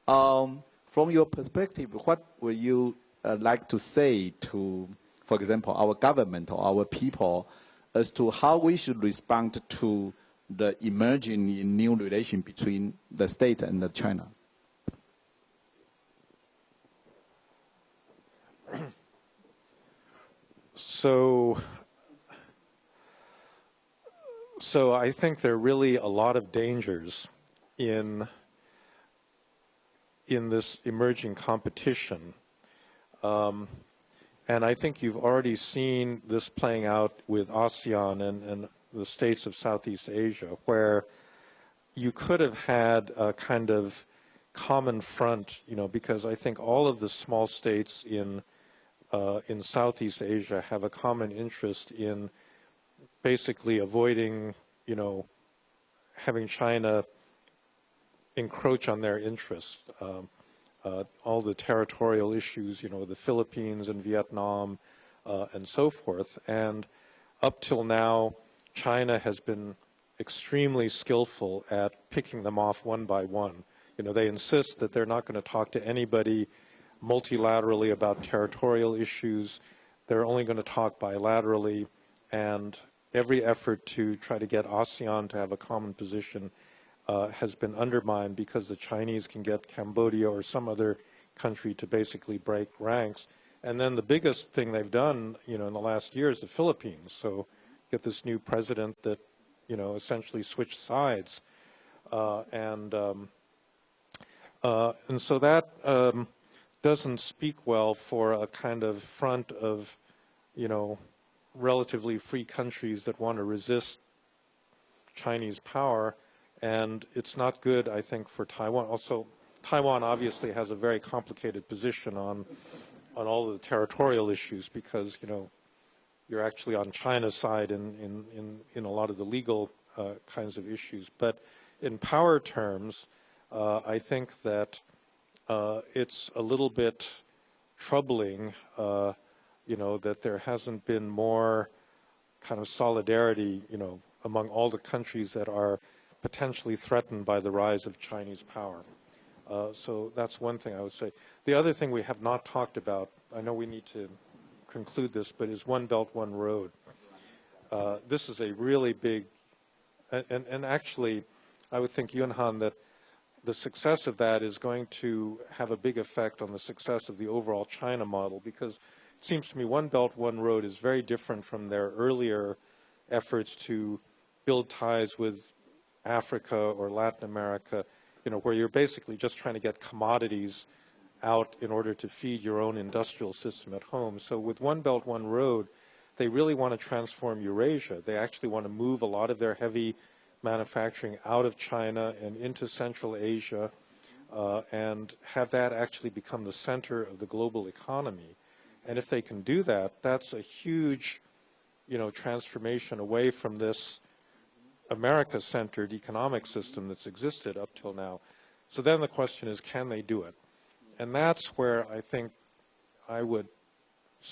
Speaker 1: From your perspective, what would you like to say to, for example, our government or our people as to how we should respond to the emerging new relation between the state and the China?
Speaker 2: So I think there are really a lot of dangers in this emerging competition. And I think you've already seen this playing out with ASEAN and the states of Southeast Asia, where you could have had a kind of common front, because I think all of the small states in Southeast Asia have a common interest in basically avoiding, having China encroach on their interest. All the territorial issues, the Philippines and Vietnam and so forth. And up till now, China has been extremely skillful at picking them off one by one. They insist that they're not going to talk to anybody multilaterally about territorial issues. They're only going to talk bilaterally, and every effort to try to get ASEAN to have a common position has been undermined because the Chinese can get Cambodia or some other country to basically break ranks. And then the biggest thing they've done, in the last year is the Philippines. So get this new president that, essentially switched sides. And so that doesn't speak well for a kind of front of, relatively free countries that want to resist Chinese power. And it's not good, I think, for Taiwan. Also, Taiwan obviously has a very complicated position on all of the territorial issues because, you're actually on China's side in a lot of the legal kinds of issues. But in power terms, I think that it's a little bit troubling, that there hasn't been more kind of solidarity, among all the countries that are potentially threatened by the rise of Chinese power. So that's one thing I would say. The other thing we have not talked about, I know we need to conclude this, but is One Belt, One Road. This is a really big, and actually, I would think, Yunhan, that the success of that is going to have a big effect on the success of the overall China model, because it seems to me One Belt, One Road is very different from their earlier efforts to build ties with Africa or Latin America, where you're basically just trying to get commodities out in order to feed your own industrial system at home. So with One Belt, One Road, they really want to transform Eurasia. They actually want to move a lot of their heavy manufacturing out of China and into Central Asia and have that actually become the center of the global economy. And if they can do that, that's a huge, transformation away from this America-centered economic system that's existed up till now. So then the question is, can they do it? And that's where I think I would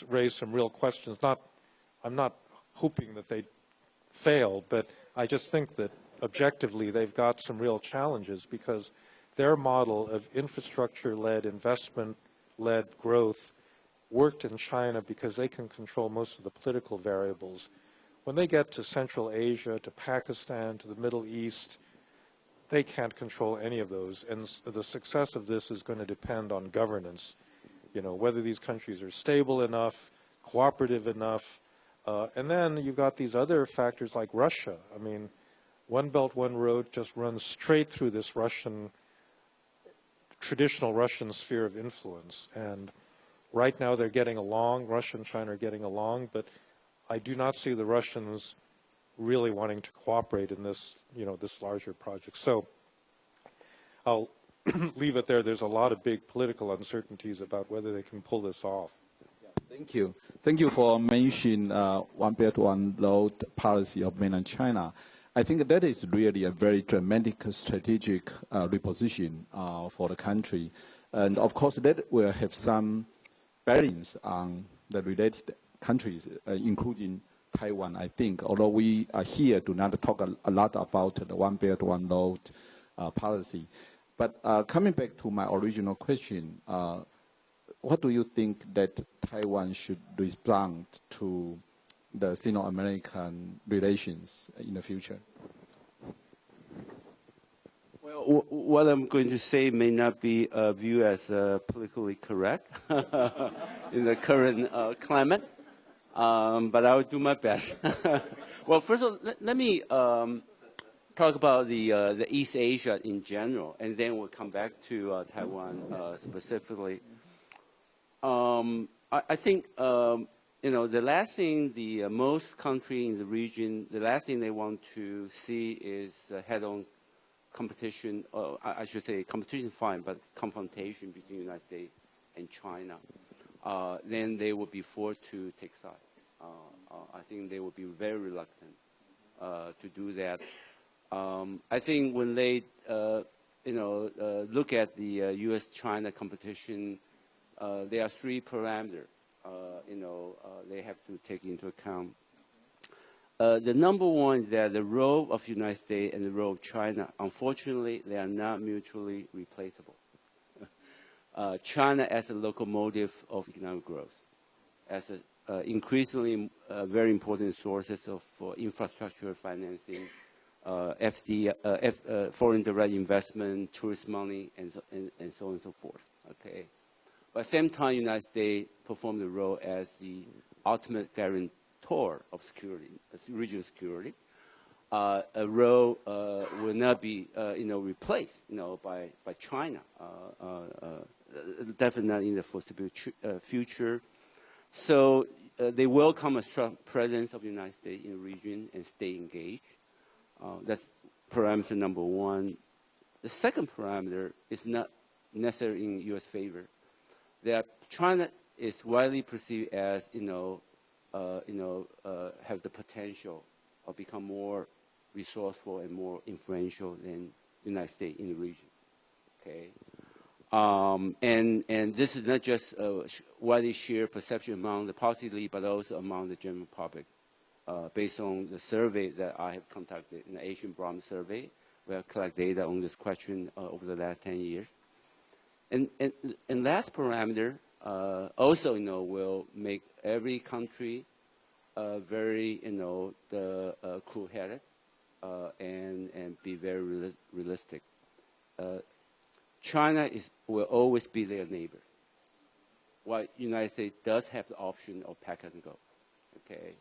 Speaker 2: raise some real questions. I'm not hoping that they fail, but I just think that objectively they've got some real challenges because their model of infrastructure-led, investment-led growth worked in China because they can control most of the political variables. When they get to Central Asia, to Pakistan, to the Middle East, they can't control any of those. And the success of this is going to depend on governance, whether these countries are stable enough, cooperative enough. And then you've got these other factors like Russia. I mean, One Belt, One Road just runs straight through this traditional Russian sphere of influence. And right now they're getting along, Russia and China are getting along, but I do not see the Russians really wanting to cooperate in this, this larger project. So I'll leave it there. There's a lot of big political uncertainties about whether they can pull this off.
Speaker 1: Thank you. Thank you for mentioning One Belt, One Road policy of mainland China. I think that is really a very dramatic strategic reposition for the country. And of course, that will have some bearings on the related countries, including Taiwan, I think. Although we here do not talk a lot about the One Belt, One Road policy. But coming back to my original question, what do you think that Taiwan should respond to the Sino-American relations in the future?
Speaker 3: Well, what I'm going to say may not be viewed as politically correct in the current climate, but I will do my best. Well, first of all, let me talk about the East Asia in general, and then we'll come back to Taiwan specifically. I think the last thing most countries in the region, the last thing they want to see is head-on competition, or I should say competition fine, but confrontation between the United States and China. Then they would be forced to take sides. I think they would be very reluctant to do that. I think when they look at the U.S.-China competition, there are three parameters. They have to take into account. The number one is that the role of the United States and the role of China, unfortunately, they are not mutually replaceable. China as a locomotive of economic growth, as increasingly very important sources of infrastructure financing, foreign direct investment, tourist money, and so on and so forth. Okay. But at the same time, the United States performed the role as the ultimate guarantor of security, regional security. A role will not be, replaced, by China. Definitely not in the foreseeable future. So they welcome a strong presence of the United States in the region and stay engaged. That's parameter number one. The second parameter is not necessarily in U.S. favor. That China is widely perceived as, have the potential of become more resourceful and more influential than the United States in the region. Okay, and this is not just a widely shared perception among the policy elite, but also among the general public. Based on the survey that I have conducted, in the Asian Barometer survey, we have collected data on this question over the last 10 years. And last parameter also, will make every country very, cool-headed and be very realistic. China will always be their neighbor, while the United States does have the option of pack and go. Okay,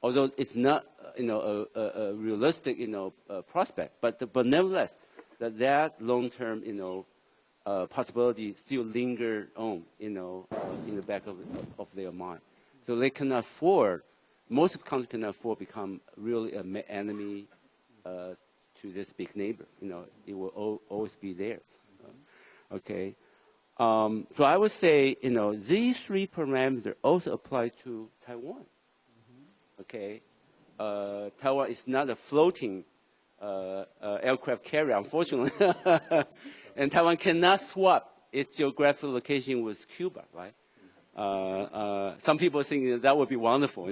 Speaker 3: although it's not, a realistic, prospect, but nevertheless, that long-term, possibility still linger on, in the back of their mind. So they cannot afford, most countries cannot afford to become really an enemy to this big neighbor. It will always be there. Okay. So I would say, these three parameters also apply to Taiwan. Okay. Taiwan is not a floating aircraft carrier, unfortunately. And Taiwan cannot swap its geographical location with Cuba, right? Some people think that would be wonderful,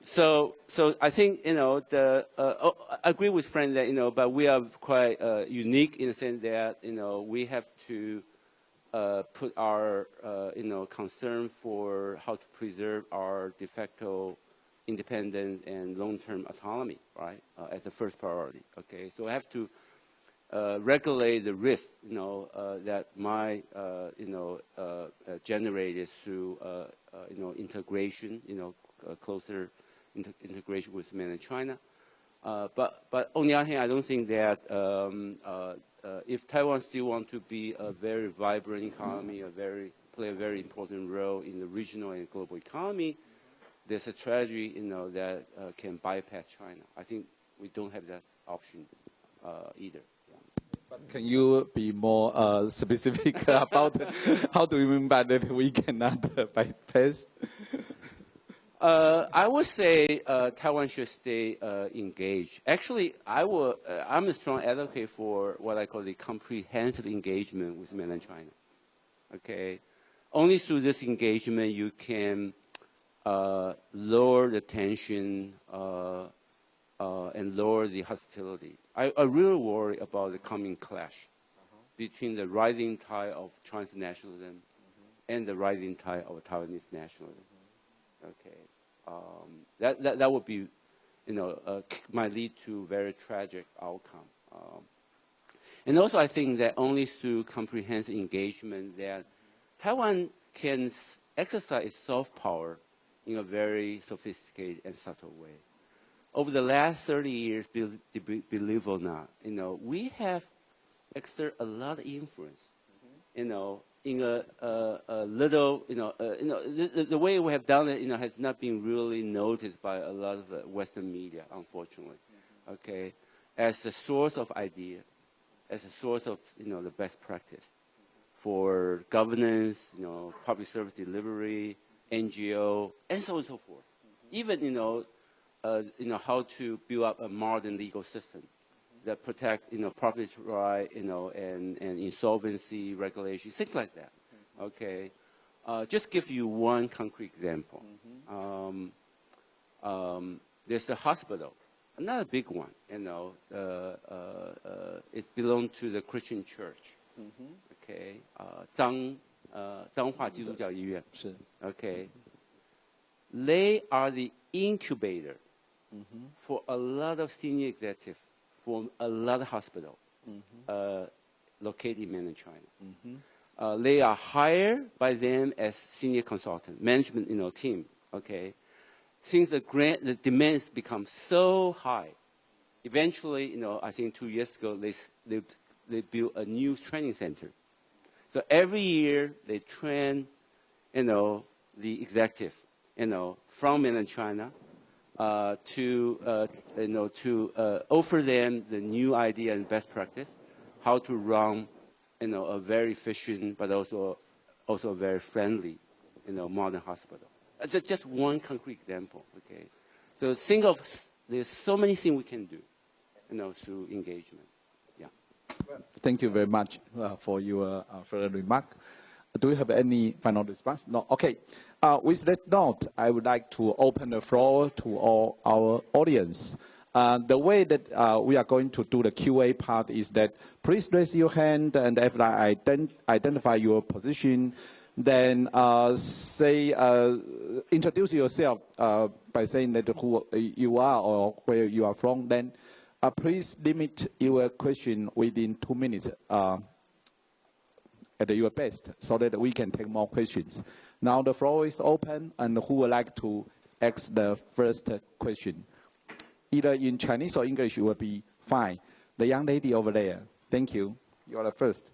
Speaker 3: So I think, I agree with Frank that, but we are quite unique in the sense that, we have to put our, concern for how to preserve our de facto independence and long-term autonomy, right, as the first priority. Okay, so I have to regulate the risk, that might, generated through, integration, closer integration with mainland China. But on the other hand, I don't think that if Taiwan still wants to be a very vibrant economy, play a very important role in the regional and global economy, there's a strategy, that can bypass China. I think we don't have that option either.
Speaker 1: But can you be more specific about how do you mean by that we cannot bypass?
Speaker 3: I would say Taiwan should stay engaged. Actually, I'm a strong advocate for what I call the comprehensive engagement with mainland China. Okay, only through this engagement you can lower the tension and lower the hostility. I really worry about the coming clash between the rising tide of transnationalism and the rising tide of Taiwanese nationalism. Okay, that would be, might lead to very tragic outcome. And also, I think that only through comprehensive engagement that Taiwan can exercise its soft power in a very sophisticated and subtle way. Over the last 30 years, believe it or not, we have exerted a lot of influence, in a little, the way we have done it, has not been really noticed by a lot of Western media, unfortunately. Okay, as a source of idea, as a source of, the best practice for governance, public service delivery, NGO, and so on and so forth. Even, how to build up a modern legal system that protect, property right, and insolvency regulations, things like that. Okay, just give you one concrete example. There's a hospital, not a big one. It belongs to the Christian church. Okay, 彰化基督教医院. Okay, they are the incubator for a lot of senior executives from a lot of hospitals located in mainland China. They are hired by them as senior consultant, management, team. Okay, since the demands become so high, eventually, I think 2 years ago they built a new training center. So every year they train, the executive, from mainland China. To offer them the new idea and best practice, how to run, a very efficient but also a very friendly, modern hospital. Just one concrete example. Okay, so there's so many things we can do, through engagement. Yeah.
Speaker 1: Thank you very much for your further remark. Do you have any final response? No. Okay. With that note, I would like to open the floor to all our audience. The way that we are going to do the QA part is that please raise your hand, and after I identify your position, then introduce yourself by saying that who you are or where you are from. Then please limit your question within 2 minutes at your best, so that we can take more questions. Now the floor is open, and who would like to ask the first question? Either in Chinese or English will be fine. The young lady over there. Thank you. You are the first.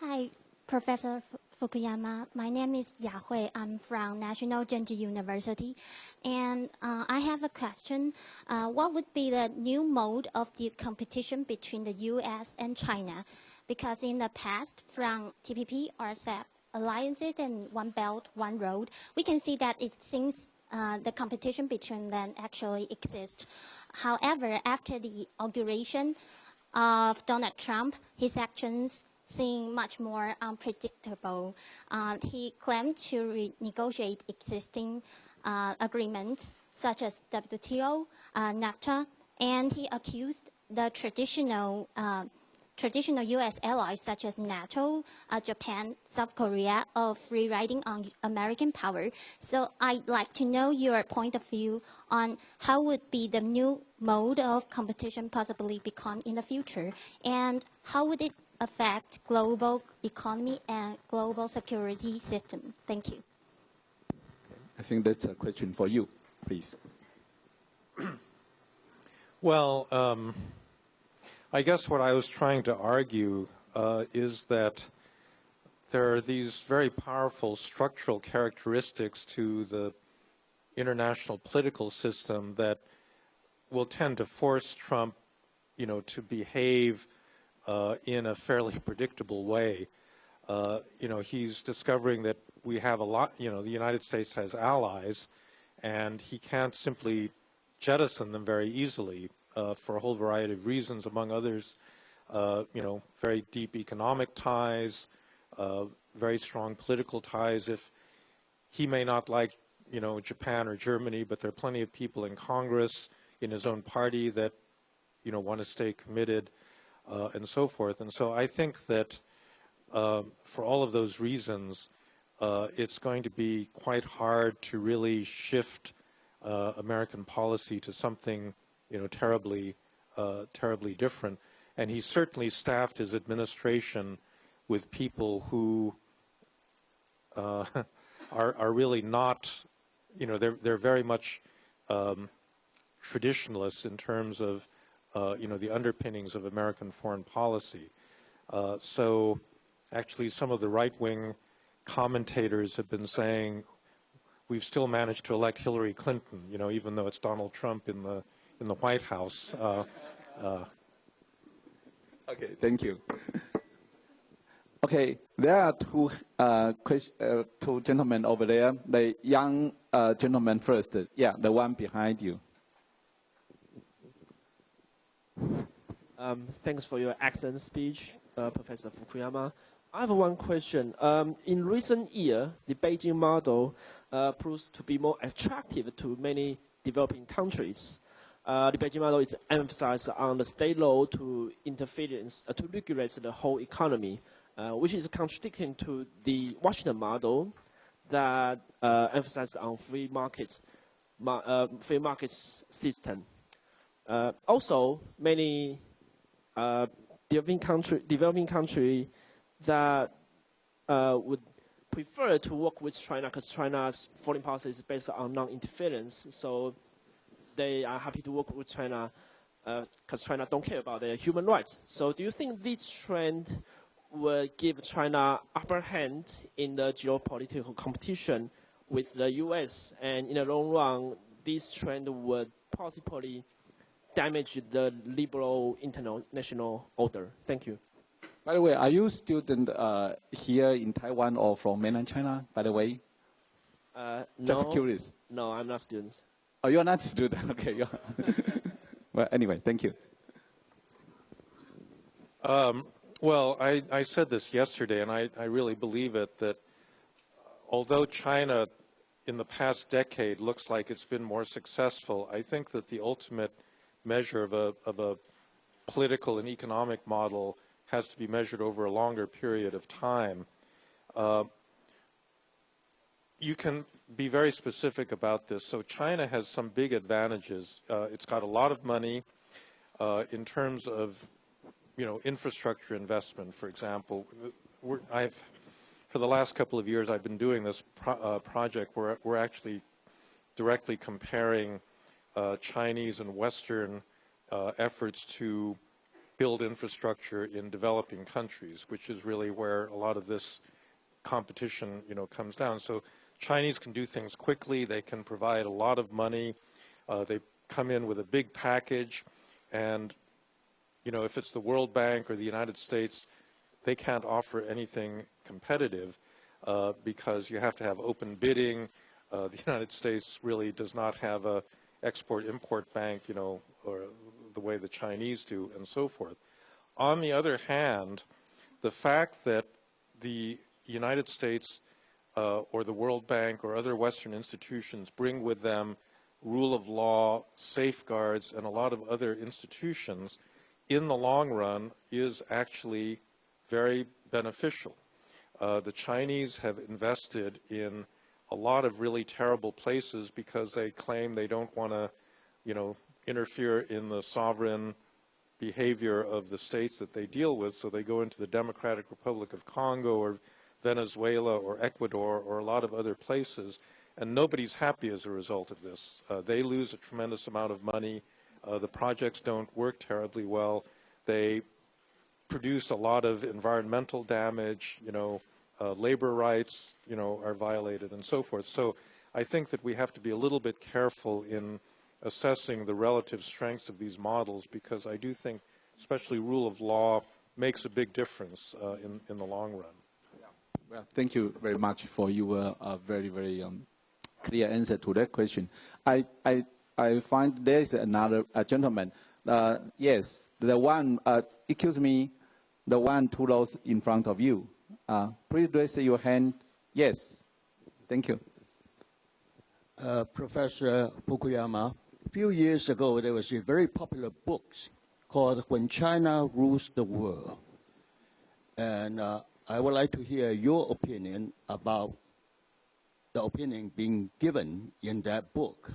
Speaker 4: Hi, Professor Fukuyama. My name is Yahui. I'm from National Zhenji University. And I have a question. What would be the new mode of the competition between the U.S. and China? Because in the past, from TPP, RCEP, alliances, and One Belt, One Road, we can see that it seems the competition between them actually exists. However, after the inauguration of Donald Trump, his actions seem much more unpredictable. He claimed to renegotiate existing agreements such as WTO, NAFTA, and he accused the traditional U.S. allies such as NATO, Japan, South Korea of rewriting on American power. So I'd like to know your point of view on how would be the new mode of competition possibly become in the future, and how would it affect global economy and global security system? Thank you.
Speaker 1: I think that's a question for you, please.
Speaker 2: Well, I guess what I was trying to argue is that there are these very powerful structural characteristics to the international political system that will tend to force Trump, to behave in a fairly predictable way. He's discovering that we have a lot, the United States has allies, and he can't simply jettison them very easily for a whole variety of reasons, among others, very deep economic ties, very strong political ties. If he may not like, Japan or Germany, but there are plenty of people in Congress, in his own party that, want to stay committed, and so forth. And so I think that for all of those reasons, it's going to be quite hard to really shift American policy to something, terribly different. And he certainly staffed his administration with people who are really not, they're very much traditionalists in terms of, the underpinnings of American foreign policy. So actually some of the right-wing commentators have been saying we've still managed to elect Hillary Clinton, even though it's Donald Trump in the White House.
Speaker 1: Okay, thank you. Okay, there are two gentlemen over there. The young gentleman first. Yeah, the one behind you.
Speaker 5: Thanks for your excellent speech, Professor Fukuyama. I have one question. In recent years, the Beijing model proves to be more attractive to many developing countries. The Beijing model is emphasized on the state law to interference, to regulate the whole economy, which is contradicting to the Washington model that emphasizes on free market system. Also, many developing country that would prefer to work with China because China's foreign policy is based on non-interference. So they are happy to work with China because China don't care about their human rights. So do you think this trend will give China upper hand in the geopolitical competition with the U.S. and in the long run, this trend would possibly damage the liberal international order? Thank you.
Speaker 1: By the way, are you a student here in Taiwan or from mainland China, by the way? Just curious.
Speaker 5: No, I'm not student.
Speaker 1: Oh, you're not a student. Okay. Well, anyway, thank you.
Speaker 2: Well, I said this yesterday, and I really believe it, that although China in the past decade looks like it's been more successful, I think that the ultimate measure of a political and economic model has to be measured over a longer period of time. You can be very specific about this. So China has some big advantages. It's got a lot of money in terms of, infrastructure investment, for example. For the last couple of years, I've been doing this project where we're actually directly comparing Chinese and Western efforts to build infrastructure in developing countries, which is really where a lot of this competition, comes down. So Chinese can do things quickly. They can provide a lot of money. They come in with a big package, and if it's the World Bank or the United States, they can't offer anything competitive because you have to have open bidding. The United States really does not have a export-import bank, or the way the Chinese do, and so forth. On the other hand, the fact that the United States or the World Bank or other Western institutions bring with them rule of law, safeguards, and a lot of other institutions, in the long run, is actually very beneficial. The Chinese have invested in a lot of really terrible places because they claim they don't want to, interfere in the sovereign behavior of the states that they deal with. So they go into the Democratic Republic of Congo or Venezuela or Ecuador or a lot of other places, and nobody's happy as a result of this. They lose a tremendous amount of money. The projects don't work terribly well. They produce a lot of environmental damage, labor rights, are violated and so forth. So I think that we have to be a little bit careful in assessing the relative strengths of these models, because I do think especially rule of law makes a big difference in the long run.
Speaker 1: Well, thank you very much for your very, very clear answer to that question. I find there is another gentleman. Yes, the one, excuse me, the one two rows in front of you. Please raise your hand. Yes. Thank you.
Speaker 6: Professor Fukuyama, a few years ago there was a very popular book called When China Rules the World. And I would like to hear your opinion about the opinion being given in that book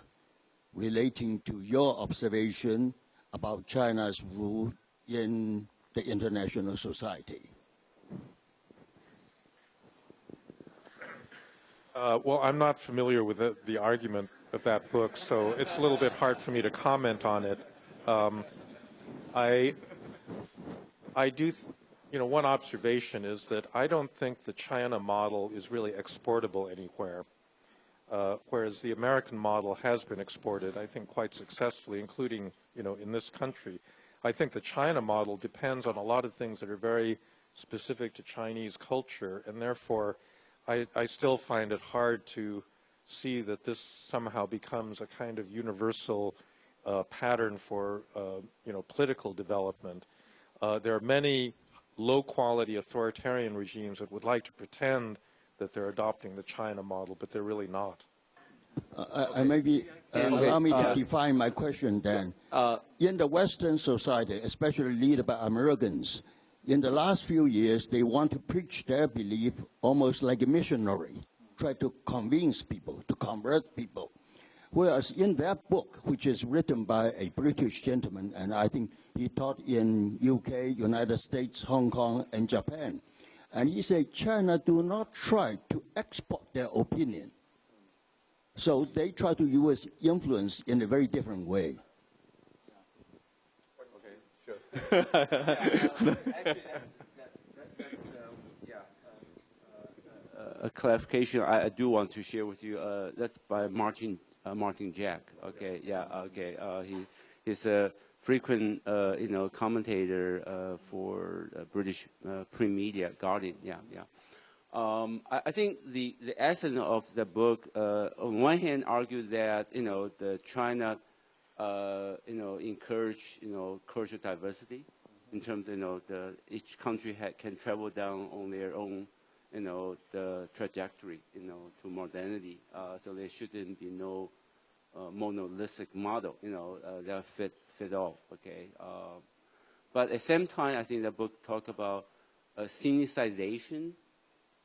Speaker 6: relating to your observation about China's rule in the international society.
Speaker 2: Well, I'm not familiar with the argument of that book, so it's a little bit hard for me to comment on it. I do, one observation is that I don't think the China model is really exportable anywhere, whereas the American model has been exported, I think, quite successfully, including, in this country. I think the China model depends on a lot of things that are very specific to Chinese culture, and therefore I still find it hard to see that this somehow becomes a kind of universal pattern for, political development. There are many low-quality authoritarian regimes that would like to pretend that they're adopting the China model, but they're really not.
Speaker 6: Maybe allow me to define my question then. In the Western society, especially led by Americans, in the last few years, they want to preach their belief almost like a missionary, try to convince people, to convert people. Whereas in that book, which is written by a British gentleman, and I think he taught in UK, United States, Hong Kong, and Japan, and he said China do not try to export their opinion. So they try to use influence in a very different way.
Speaker 3: A clarification I do want to share with you. That's by Martin Jack. Okay, yeah, okay. He's a frequent, commentator for British print media, Guardian. Yeah, yeah. I think the essence of the book, on one hand, argues that the China, encourage cultural diversity in terms of each country can travel down on their own the trajectory to modernity. So there shouldn't be no monolithic model that fit all. Okay. But at the same time, I think the book talks about cynicization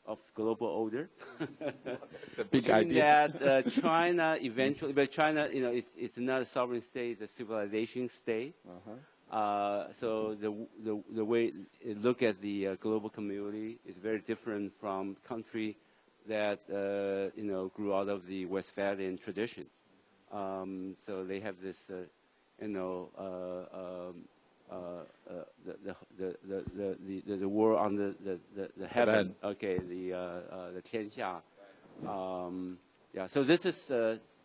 Speaker 3: of global order.
Speaker 1: It's a big idea.
Speaker 3: That China eventually, but China, it's not a sovereign state; it's a civilization state. So the way it look at the global community is very different from country that grew out of the Westphalian tradition. So they have this the war on the heaven. Okay, the 天下. Yeah. So this is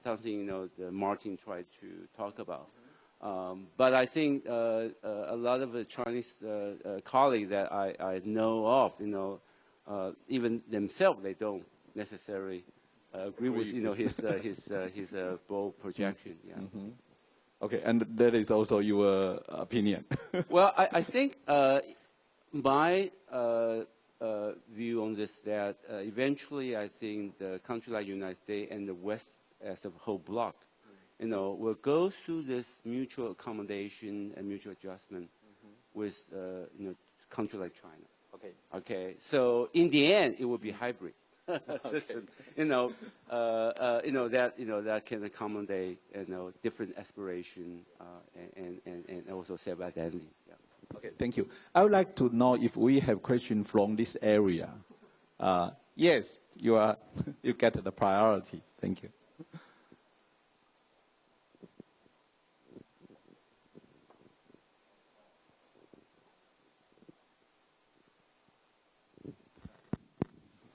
Speaker 3: something that Martin tried to talk about. But I think a lot of the Chinese colleagues that I know of, even themselves, they don't necessarily agree with his bold projection. Yeah.
Speaker 1: Mm-hmm. Okay, and that is also your opinion.
Speaker 3: Well, I think my view on this that eventually I think the country like United States and the West as a whole bloc, will go through this mutual accommodation and mutual adjustment with country like China.
Speaker 1: Okay.
Speaker 3: Okay. So in the end, it will be hybrid. System, that can accommodate different aspiration and also self-identity. Yeah.
Speaker 1: Okay, thank you. I would like to know if we have questions from this area. Yes, you get the priority. Thank you.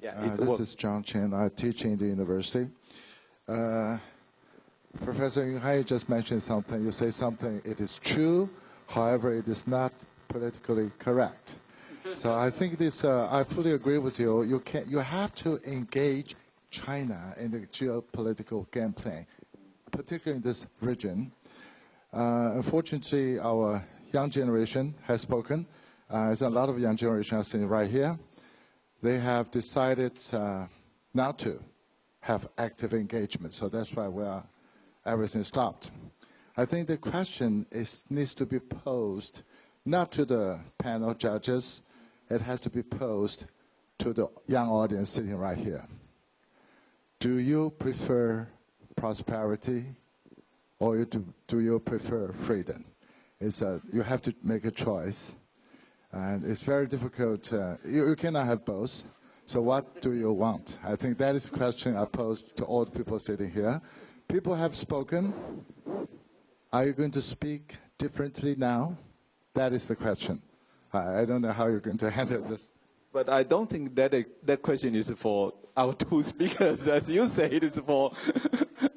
Speaker 7: Yeah, this is John Chen. I teach in the university. Professor Yunhai just mentioned something. You say something, it is true, however, it is not politically correct. So I think this, I fully agree with you. You have to engage China in the geopolitical game plan, particularly in this region. Unfortunately, our young generation has spoken. There's a lot of young generation are sitting right here. They have decided not to have active engagement, so that's why everything stopped. I think the question needs to be posed not to the panel judges, it has to be posed to the young audience sitting right here. Do you prefer prosperity or do you prefer freedom? You have to make a choice. And it's very difficult. You cannot have both. So what do you want? I think that is the question I posed to all the people sitting here. People have spoken. Are you going to speak differently now? That is the question. I don't know how you're going to handle this.
Speaker 1: But I don't think that question is for our two speakers. As you say, it is for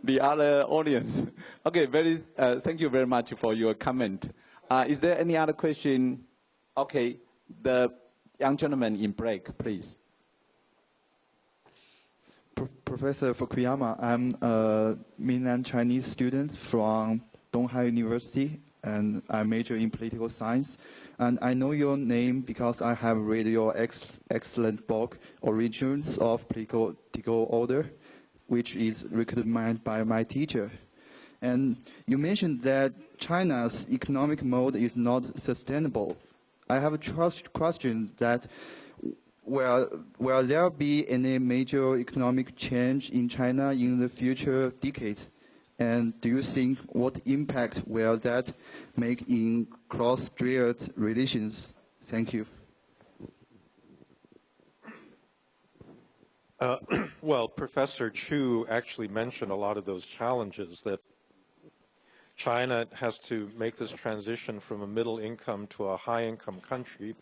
Speaker 1: the other audience. Okay, thank you very much for your comment. Is there any other question? Okay, the young gentleman in break, please.
Speaker 8: Professor Fukuyama, I'm a mainland Chinese student from Donghai University, and I major in political science. And I know your name because I have read your excellent book, Origins of Political Order, which is recommended by my teacher. And you mentioned that China's economic mode is not sustainable. I have a question that will there be any major economic change in China in the future decades? And do you think what impact will that make in cross-strait relations? Thank you.
Speaker 2: Well, Professor Chu actually mentioned a lot of those challenges that China has to make this transition from a middle income to a high income country.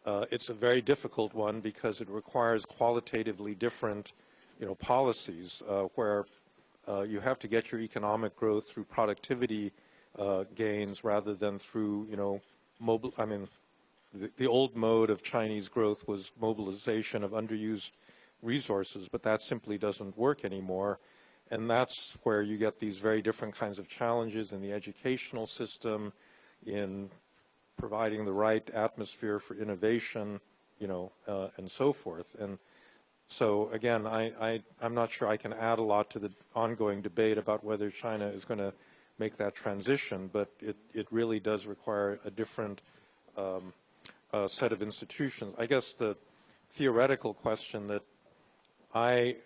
Speaker 2: It's a very difficult one because it requires qualitatively different, policies where you have to get your economic growth through productivity gains rather than through, the old mode of Chinese growth was mobilization of underused resources, but that simply doesn't work anymore. And that's where you get these very different kinds of challenges in the educational system, in providing the right atmosphere for innovation, and so forth. And so, again, I'm not sure I can add a lot to the ongoing debate about whether China is going to make that transition, but it really does require a different set of institutions. I guess the theoretical question that I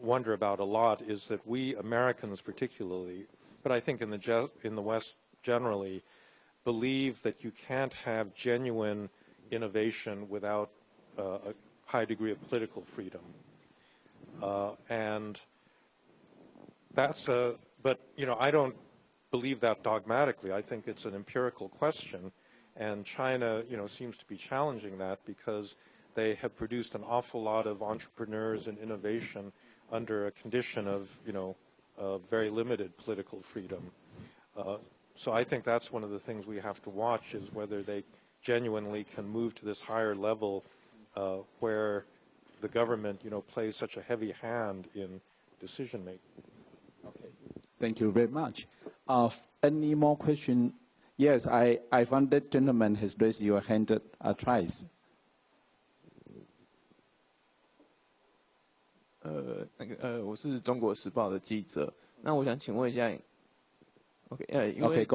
Speaker 2: wonder about a lot is that we Americans particularly, but I think in the West generally, believe that you can't have genuine innovation without a high degree of political freedom. And that's but I don't believe that dogmatically. I think it's an empirical question, and China, seems to be challenging that because they have produced an awful lot of entrepreneurs and innovation under a condition of, very limited political freedom. So I think that's one of the things we have to watch is whether they genuinely can move to this higher level where the government, plays such a heavy hand in decision making.
Speaker 1: Okay, thank you very much. Any more questions? Yes, I found that gentleman has raised your hand twice.
Speaker 9: 我是中国时报的记者。那我想请问一下 因为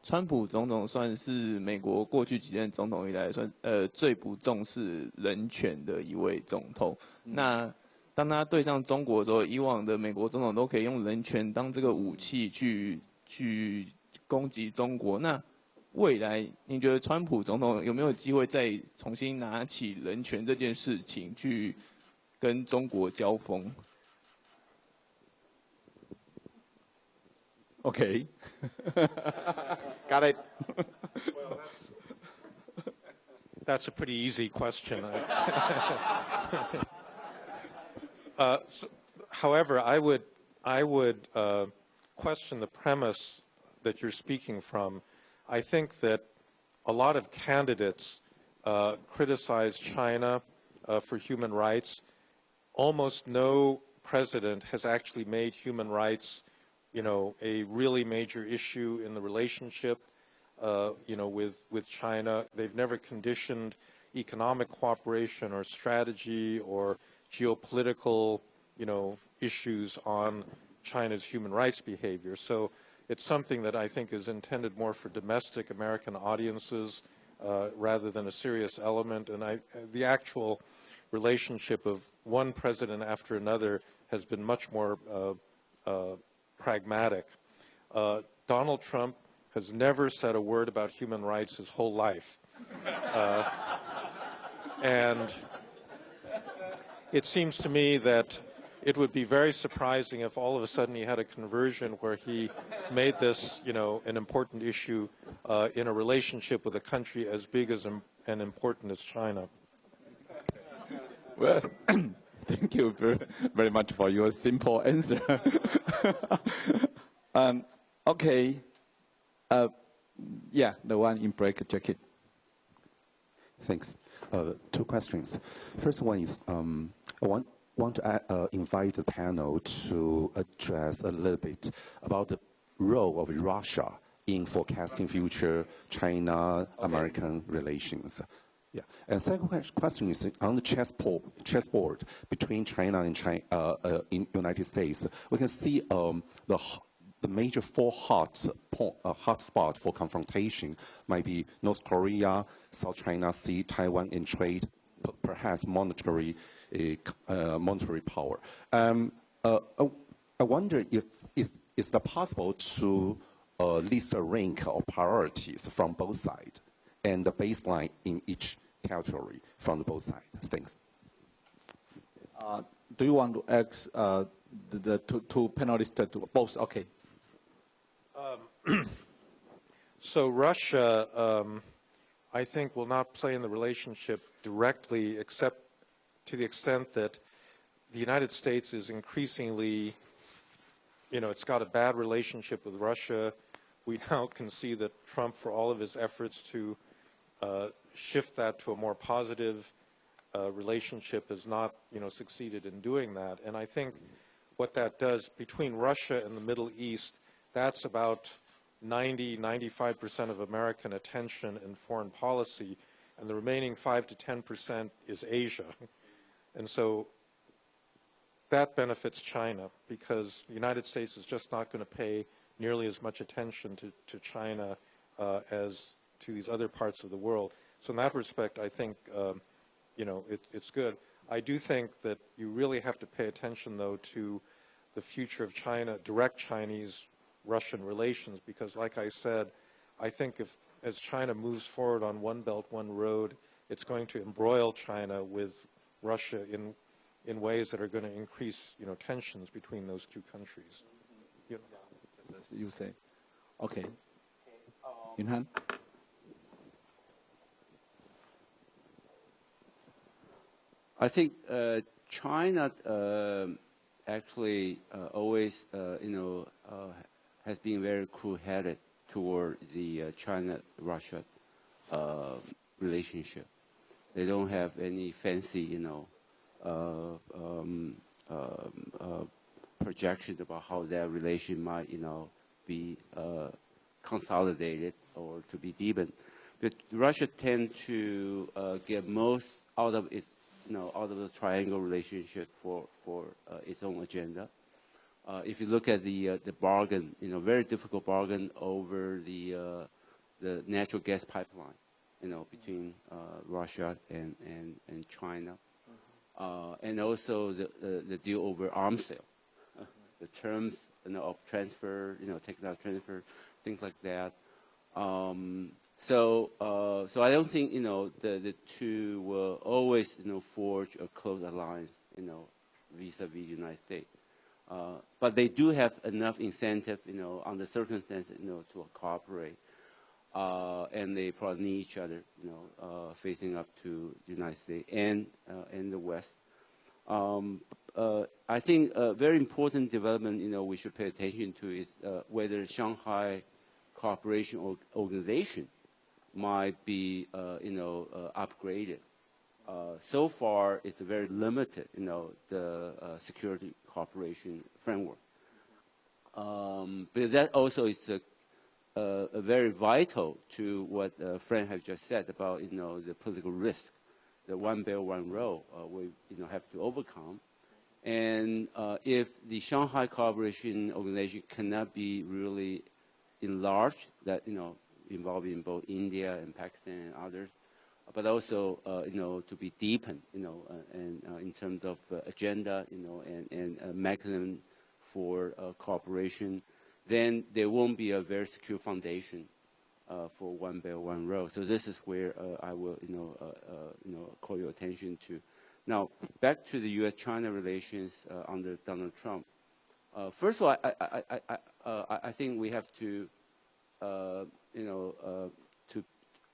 Speaker 9: 川普总统算是美国过去几任总统以来算最不重视人权的一位总统。那当他对上中国的时候，以往的美国总统都可以用人权当这个武器去攻击中国。那未来您觉得川普总统有没有机会再重新拿起人权这件事情去跟中国交锋
Speaker 1: ？Okay. Got it.
Speaker 2: That's a pretty easy question. However, I would question the premise that you're speaking from. I think that a lot of candidates criticize China for human rights. Almost no president has actually made human rights, a really major issue in the relationship, with China. They've never conditioned economic cooperation or strategy or geopolitical, issues on China's human rights behavior. So it's something that I think is intended more for domestic American audiences rather than a serious element. And the actual relationship of one president after another has been much more pragmatic. Donald Trump has never said a word about human rights his whole life. And it seems to me that it would be very surprising if all of a sudden he had a conversion where he made this, an important issue in a relationship with a country as big as and important as China.
Speaker 1: Well, thank you very much for your simple answer. Okay. Yeah, the one in black jacket.
Speaker 10: Thanks. Two questions. First one is I want to invite the panel to address a little bit about the role of Russia in forecasting future China-American relations. Yeah. And second question is on the chessboard between China and in United States. We can see the major four hotspot for confrontation might be North Korea, South China Sea, Taiwan, and trade, perhaps monetary power. I wonder if is it possible to list a rank of priorities from both sides and the baseline in each category from both sides. Thanks.
Speaker 1: Do you want to ask the two panelists to both? Okay.
Speaker 2: So Russia, I think, will not play in the relationship directly, except to the extent that the United States is increasingly, it's got a bad relationship with Russia. We now can see that Trump, for all of his efforts to shift that to a more positive relationship, has not, succeeded in doing that. And I think what that does between Russia and the Middle East, that's about 95% of American attention in foreign policy, and the remaining 5 to 10% is Asia. And so that benefits China because the United States is just not going to pay nearly as much attention to China as to these other parts of the world. So in that respect, I think, it's good. I do think that you really have to pay attention, though, to the future of China, direct Chinese-Russian relations, because, like I said, I think as China moves forward on One Belt, One Road, it's going to embroil China with Russia in ways that are going to increase, tensions between those two countries.
Speaker 1: Just as you say. Okay. Yunhan?
Speaker 3: I think China actually always, has been very cool-headed toward the China-Russia relationship. They don't have any fancy, projection about how their relation might, be consolidated or to be deepened. But Russia tends to get most out of its, out of the triangle relationship for its own agenda. If you look at the bargain, very difficult bargain over the natural gas pipeline, between Russia and China, and also the deal over arms sale, the terms of transfer, technology transfer, things like that. So I don't think the two will always forge a close alliance vis-a-vis the United States. But they do have enough incentive under circumstances to cooperate, and they probably need each other facing up to the United States and the West. I think a very important development we should pay attention to is whether Shanghai Cooperation Organization might be upgraded. So far, it's very limited, the security cooperation framework. But that also is a very vital to what Frank has just said about the political risk, the One Belt, One Road we have to overcome. And if the Shanghai Cooperation Organization cannot be really enlarged, that involving both India and Pakistan and others, but also to be deepened, and in terms of agenda, and mechanism for cooperation, then there won't be a very secure foundation for One Belt, One Road. So this is where I will, call your attention to. Now, back to the U.S.-China relations under Donald Trump. First of all, I think we have to, I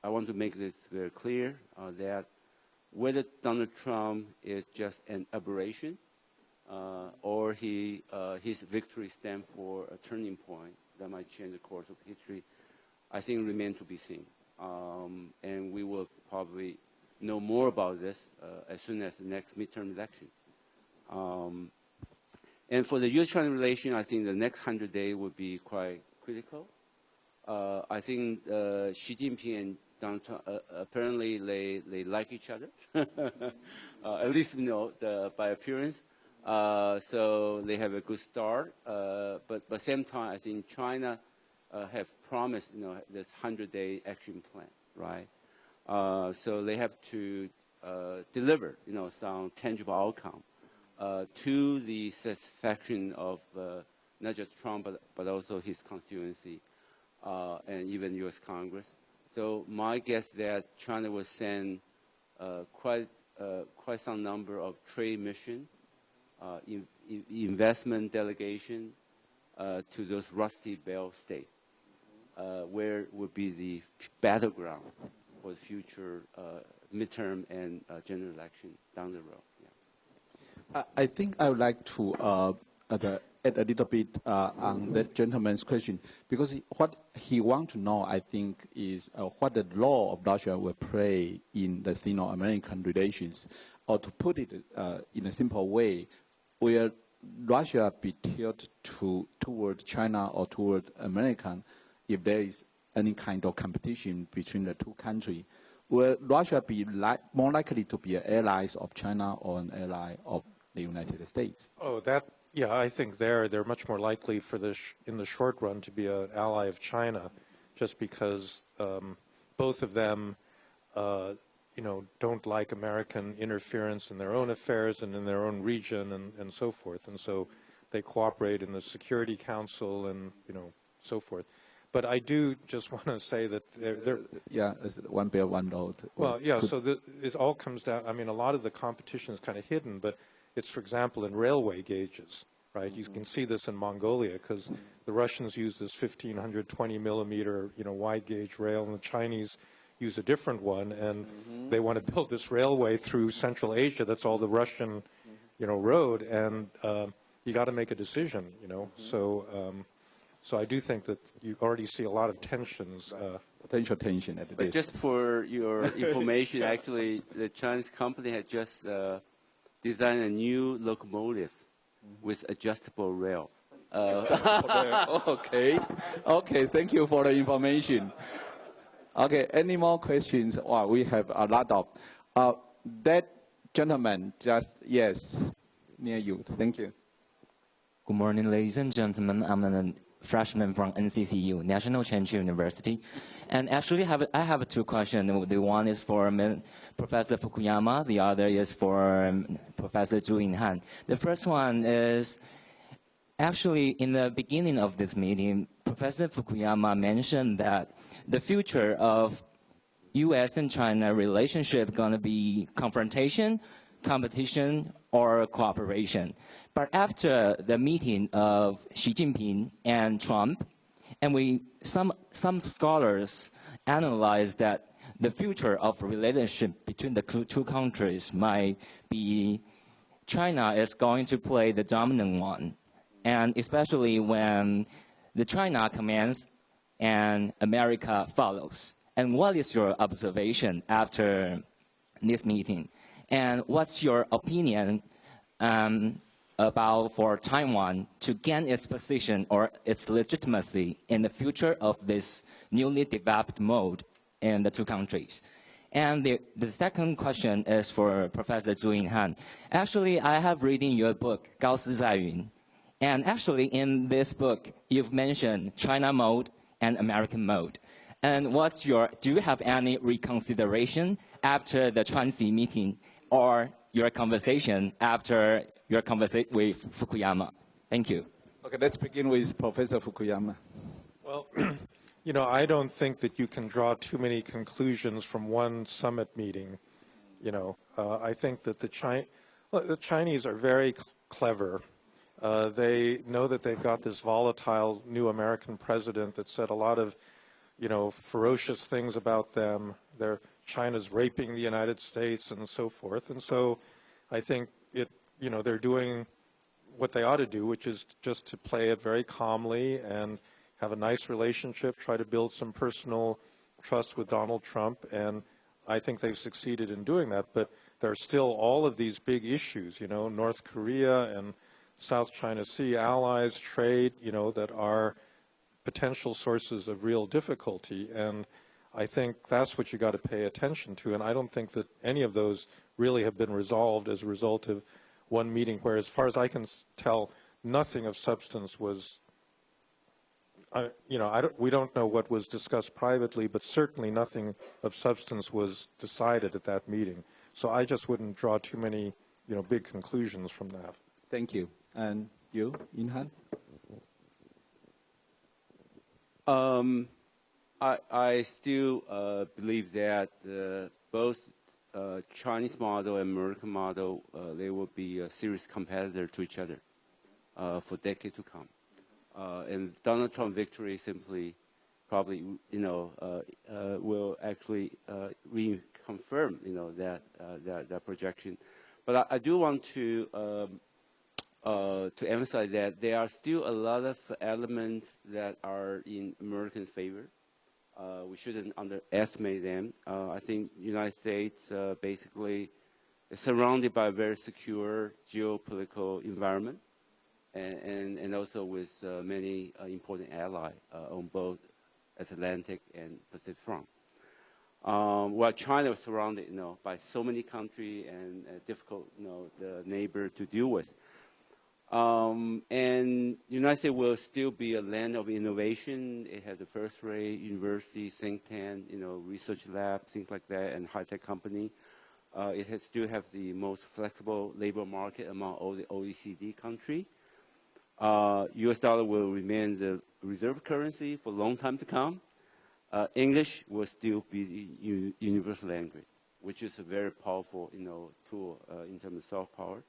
Speaker 3: want to make this very clear that whether Donald Trump is just an aberration or his victory stands for a turning point that might change the course of history, I think remains to be seen. And we will probably know more about this as soon as the next midterm election. And for the U.S.-China relation, I think the next 100 days would be quite critical. I think Xi Jinping and Donald Trump, apparently they like each other, at least by appearance. So they have a good start. But same time, I think China have promised this 100-day action plan, right? So they have to deliver some tangible outcome to the satisfaction of not just Trump but also his constituency and even U.S. Congress. So my guess that China will send quite some number of trade mission, investment delegation to those rusty belt states, where would be the battleground for the future midterm and general election down the road. Yeah.
Speaker 1: I think I would like to add a little bit on that gentleman's question, because what he wants to know, I think, is what the role of Russia will play in the Sino-American relations, or to put it in a simple way, will Russia be tilted toward China or toward America if there is any kind of competition between the two countries? Will Russia be more likely to be an ally of China or an ally of the United States?
Speaker 2: Oh, yeah, I think they're much more likely in the short run to be an ally of China, just because both of them, don't like American interference in their own affairs and in their own region and so forth, and so they cooperate in the Security Council and so forth. But I do just want to say that they're
Speaker 1: yeah, it's One Belt, One Road.
Speaker 2: Well, yeah, so it all comes down. I mean, a lot of the competition is kind of hidden, but it's, for example, in railway gauges, right? You can see this in Mongolia because the Russians use this 1,500 20-millimeter, wide gauge rail, and the Chinese use a different one, and they want to build this railway through Central Asia. That's all the Russian, road, and you got to make a decision, So I do think that you already see a lot of tensions.
Speaker 1: Potential tension at
Speaker 3: But just for your information, actually, the Chinese company had just designed a new locomotive with adjustable rail.
Speaker 1: Okay, thank you for the information. Okay, any more questions? Well, we have a lot of. That gentleman, yes, near you. Thank you.
Speaker 11: Good morning, ladies and gentlemen. I'm a freshman from NCCU, National Chengchi University. And actually, I have two questions. The one is for Professor Fukuyama. The other is for Professor Zhu Yinghan. The first one is, Actually, in the beginning of this meeting, Professor Fukuyama mentioned that the future of U.S. and China relationship going to be confrontation, competition, or cooperation. But after the meeting of Xi Jinping and Trump, and some scholars analyze that the future of relationship between the two countries might be China is going to play the dominant one, and especially when the China commands and America follows. And what is your observation after this meeting? And what's your opinion about for Taiwan to gain its position or its legitimacy in the future of this newly developed mode in the two countries? And the second question is for Professor Zhu Yinghan. Actually, I have reading your book, 高斯在云. And actually, in this book, you've mentioned China mode and American mode. And do you have any reconsideration after the Transi meeting or your conversation after your conversation with Fukuyama? Thank you.
Speaker 1: Okay, let's begin with Professor Fukuyama.
Speaker 2: Well, you know, I don't think that you can draw too many conclusions from one summit meeting. You know, I think that the Chinese are very clever. They know that they've got this volatile new American president that said a lot of, you know, ferocious things about them. China's raping the United States and so forth. And so I think you know, they're doing what they ought to do, which is just to play it very calmly and have a nice relationship, try to build some personal trust with Donald Trump. And I think they've succeeded in doing that. But there are still all of these big issues, you know, North Korea and South China Sea, allies, trade, you know, that are potential sources of real difficulty. And I think that's what you got to pay attention to. And I don't think that any of those really have been resolved as a result of one meeting, where, as far as I can tell, nothing of substance was, you know, we don't know what was discussed privately, but certainly nothing of substance was decided at that meeting. So I just wouldn't draw too many, you know, big conclusions from that.
Speaker 1: Thank you. And you, Yinghan?
Speaker 3: I still believe that both Chinese model and American model, they will be a serious competitor to each other for decades to come. And Donald Trump victory simply probably, you know, will actually reconfirm, you know, that projection. But I do want to emphasize that there are still a lot of elements that are in American favor. We shouldn't underestimate them. I think the United States basically is surrounded by a very secure geopolitical environment, and also with many important allies on both Atlantic and Pacific front. While China is surrounded, you know, by so many countries and difficult, you know, the neighbor to deal with. And the United States will still be a land of innovation. It has the first-rate university, think tank, you know, research lab, things like that, and high-tech company. It still has the most flexible labor market among all the OECD countries. U.S. dollar will remain the reserve currency for a long time to come. English will still be the universal language, which is a very powerful, you know, tool in terms of soft power.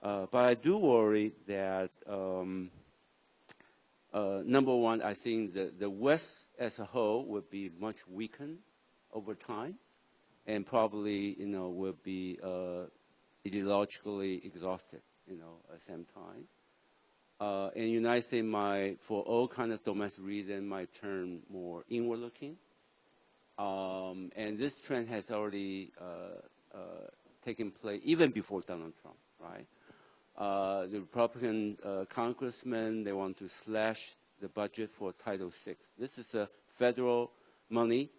Speaker 3: But I do worry that, number one, I think the West as a whole will be much weakened over time, and probably, you know, will be ideologically exhausted, you know, at the same time. And the United States might, for all kinds of domestic reasons, might turn more inward-looking. And this trend has already taken place even before Donald Trump, right? The Republican congressmen, they want to slash the budget for Title VI. This is federal money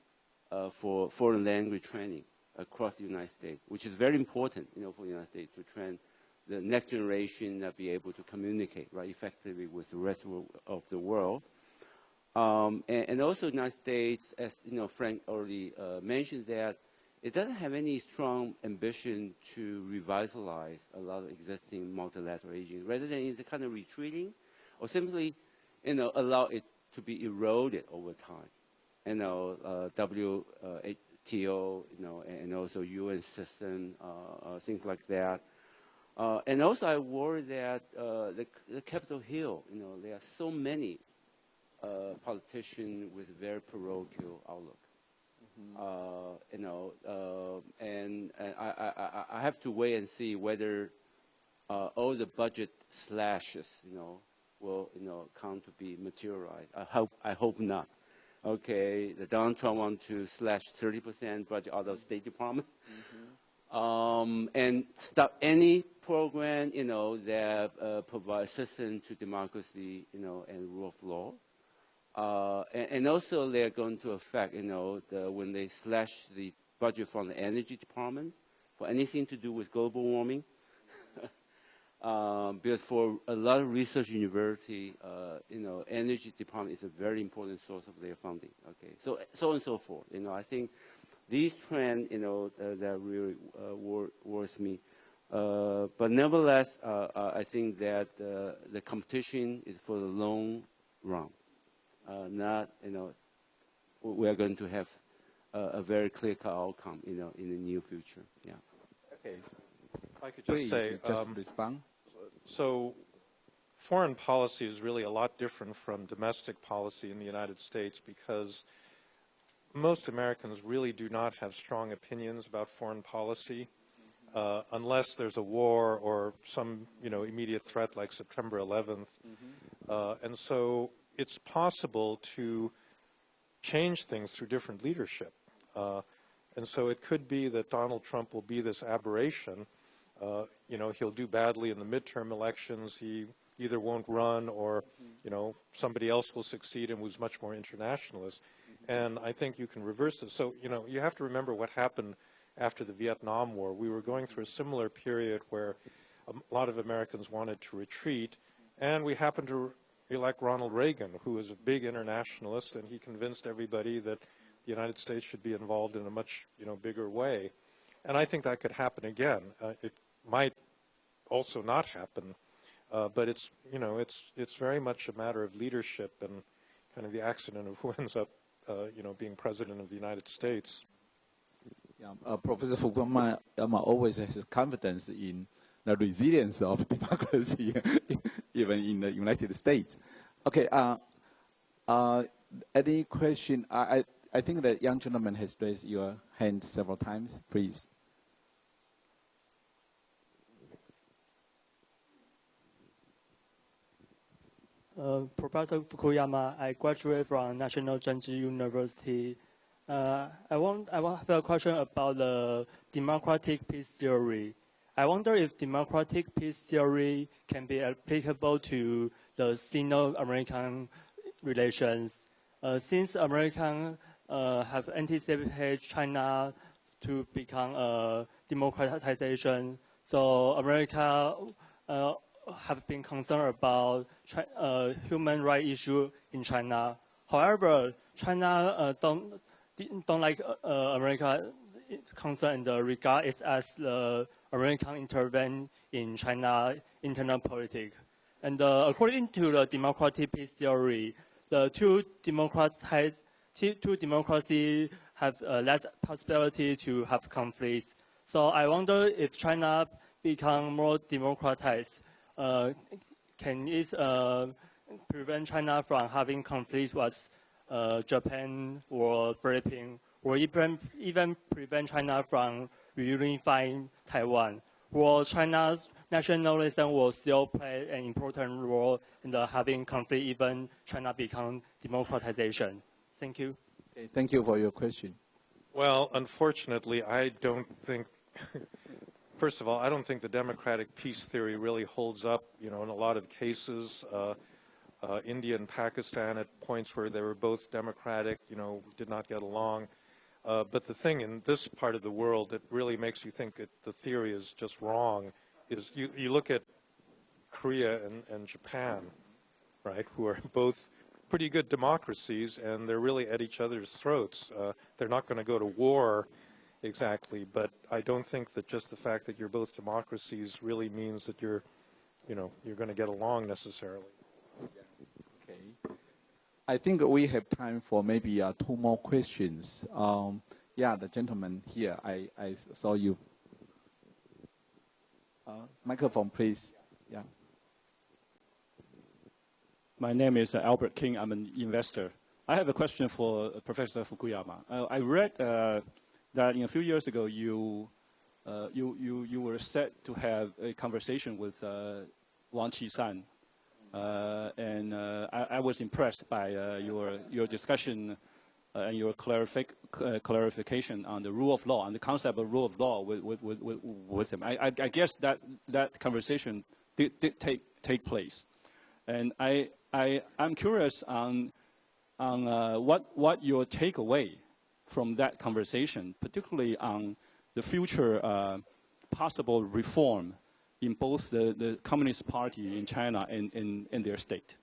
Speaker 3: for foreign language training across the United States, which is very important, you know, for the United States to train the next generation be able to communicate, right, effectively with the rest of the world. And also the United States, as, you know, Frank already mentioned, that it doesn't have any strong ambition to revitalize a lot of existing multilateral agents. Rather than it's kind of retreating, or simply, allow it to be eroded over time. WTO, and also UN system, things like that. And also, I worry that the Capitol Hill, there are so many politicians with very parochial outlook. And I have to wait and see whether all the budget slashes, will, come to be materialized. I hope not. Okay, the Donald Trump wants to slash 30% budget out of State Department, and stop any program, that provides assistance to democracy, and rule of law. And also they're going to affect, when they slash the budget from the Energy Department for anything to do with global warming. Because for a lot of research university, Energy Department is a very important source of their funding. Okay, so on and so forth. I think these trends, that really worries me. But nevertheless, I think that the competition is for the long run. Not, we are going to have a very clear-cut outcome, in the near future. Yeah.
Speaker 1: Okay.
Speaker 2: If I could just say,
Speaker 1: just respond.
Speaker 2: So foreign policy is really a lot different from domestic policy in the United States because most Americans really do not have strong opinions about foreign policy unless there's a war or some, immediate threat like September 11th. And so it's possible to change things through different leadership. And so it could be that Donald Trump will be this aberration. He'll do badly in the midterm elections. He either won't run or, somebody else will succeed and who's much more internationalist. And I think you can reverse this. So, you have to remember what happened after the Vietnam War. We were going through a similar period where a lot of Americans wanted to retreat, and we happened to elect Ronald Reagan, who was a big internationalist, and he convinced everybody that the United States should be involved in a much, bigger way. And I think that could happen again. It might also not happen, but it's, it's very much a matter of leadership and kind of the accident of who ends up, being president of the United States.
Speaker 1: Yeah, Professor Fukuyama always has confidence in the resilience of democracy, even in the United States. Okay, any question? I think the young gentleman has raised your hand several times. Please.
Speaker 12: Professor Fukuyama, I graduated from National Zhenji University. I have a question about the democratic peace theory. I wonder if democratic peace theory can be applicable to the Sino-American relations. Since Americans have anticipated China to become a democratization, so America have been concerned about human rights issue in China. However, China don't like America concern and regard it as the American intervene in China internal politics. And according to the democratic peace theory, the two democracies have less possibility to have conflicts. So I wonder if China become more democratized, can it prevent China from having conflicts with Japan or Philippines, or even prevent China from reunifying Taiwan? Or China's nationalism will still play an important role in having conflict even China become democratization? Thank you.
Speaker 1: Okay, thank you for your question.
Speaker 2: Well, unfortunately, I don't think, first of all, I don't think the democratic peace theory really holds up, in a lot of cases. India and Pakistan at points where they were both democratic, did not get along. But the thing in this part of the world that really makes you think that the theory is just wrong is you look at Korea and Japan, right, who are both pretty good democracies, and they're really at each other's throats. They're not going to go to war, exactly. But I don't think that just the fact that you're both democracies really means that you're going to get along necessarily.
Speaker 1: Okay. I think we have time for maybe 2 more questions. Yeah, the gentleman here, I saw you. Microphone, please. Yeah.
Speaker 13: My name is Albert King. I'm an investor. I have a question for Professor Fukuyama. I read that a few years ago you were set to have a conversation with Wang Qishan, and I was impressed by your discussion and your clarification on the rule of law and the concept of rule of law with him. I guess that conversation did take place, and I'm curious on what your takeaway from that conversation, particularly on the future possible reform in both the Communist Party in China and in their state.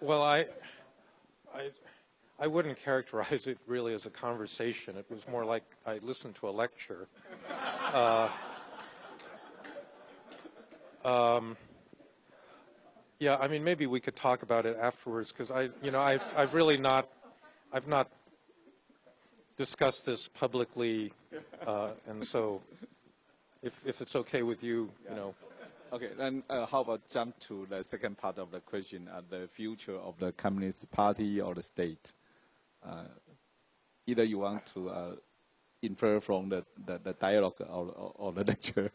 Speaker 2: Well, I wouldn't characterize it really as a conversation. It was more like I listened to a lecture. Yeah, I mean, maybe we could talk about it afterwards, because I've not discussed this publicly, and so if it's okay with you,
Speaker 1: Okay, then how about jump to the second part of the question, the future of the Communist Party or the state? Either you want to infer from the dialogue or the lecture.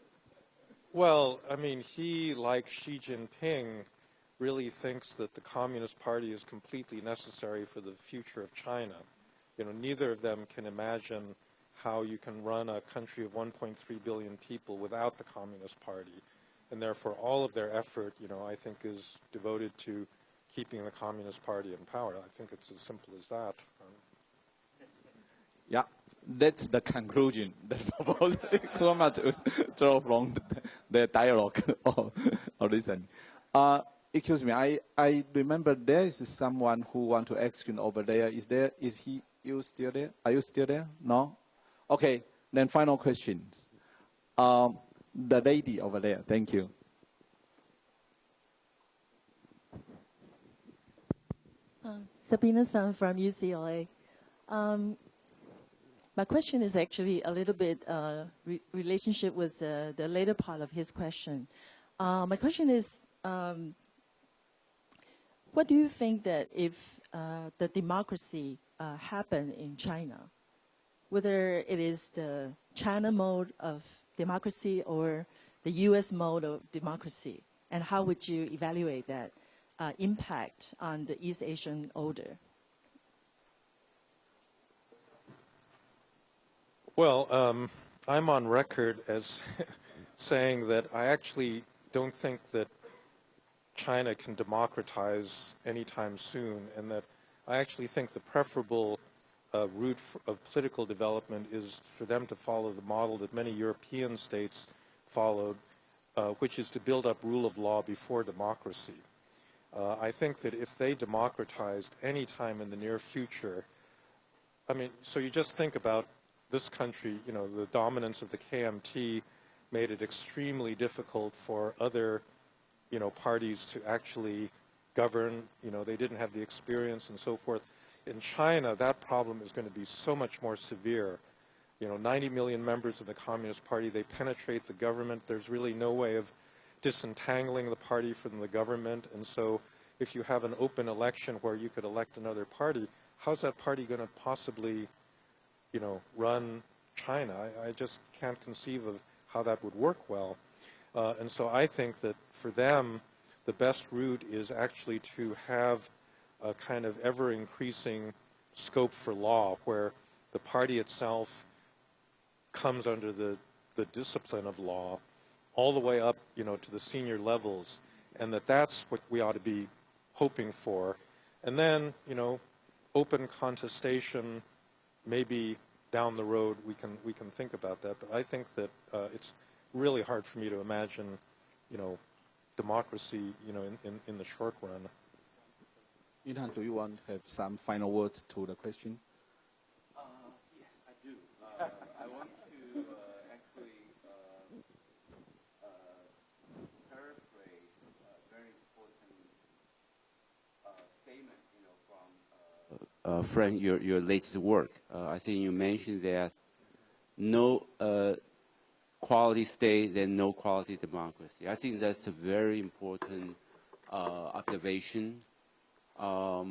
Speaker 2: Well, I mean, he, like Xi Jinping, really thinks that the Communist Party is completely necessary for the future of China. Neither of them can imagine how you can run a country of 1.3 billion people without the Communist Party. And therefore, all of their effort, I think, is devoted to keeping the Communist Party in power. I think it's as simple as that.
Speaker 1: Yeah, that's the conclusion that Fukuyama to draw from the dialogue or listen. Excuse me, I remember there is someone who want to ask you over there. You still there? Are you still there? No? Okay, then final questions. The lady over there, thank you.
Speaker 14: Sabina Sun from UCLA. My question is actually a little bit relationship with the later part of his question. My question is, what do you think that if the democracy happened in China, whether it is the China mode of democracy or the U.S. mode of democracy, and how would you evaluate that impact on the East Asian order?
Speaker 2: Well, I'm on record as saying that I actually don't think that China can democratize anytime soon, and that I actually think the preferable route of political development is for them to follow the model that many European states followed, which is to build up rule of law before democracy. I think that if they democratized any time in the near future, I mean, so you just think about this country, the dominance of the KMT made it extremely difficult for other, parties to actually govern. They didn't have the experience and so forth. In China, that problem is going to be so much more severe. 90 million members of the Communist Party, they penetrate the government. There's really no way of disentangling the party from the government. And so if you have an open election where you could elect another party, how's that party going to possibly, run China? I just can't conceive of how that would work well. And so I think that for them, the best route is actually to have a kind of ever-increasing scope for law where the party itself comes under the discipline of law all the way up, to the senior levels, and that's what we ought to be hoping for. And then, open contestation, maybe down the road we can think about that. But I think that it's really hard for me to imagine, democracy, in the short run.
Speaker 1: Yunhan, do you want to have some final words to the question?
Speaker 3: Yes, I do. I want to actually paraphrase a very important statement, from Frank, your latest work. I think you mentioned that no quality state, then no quality democracy. I think that's a very important observation. So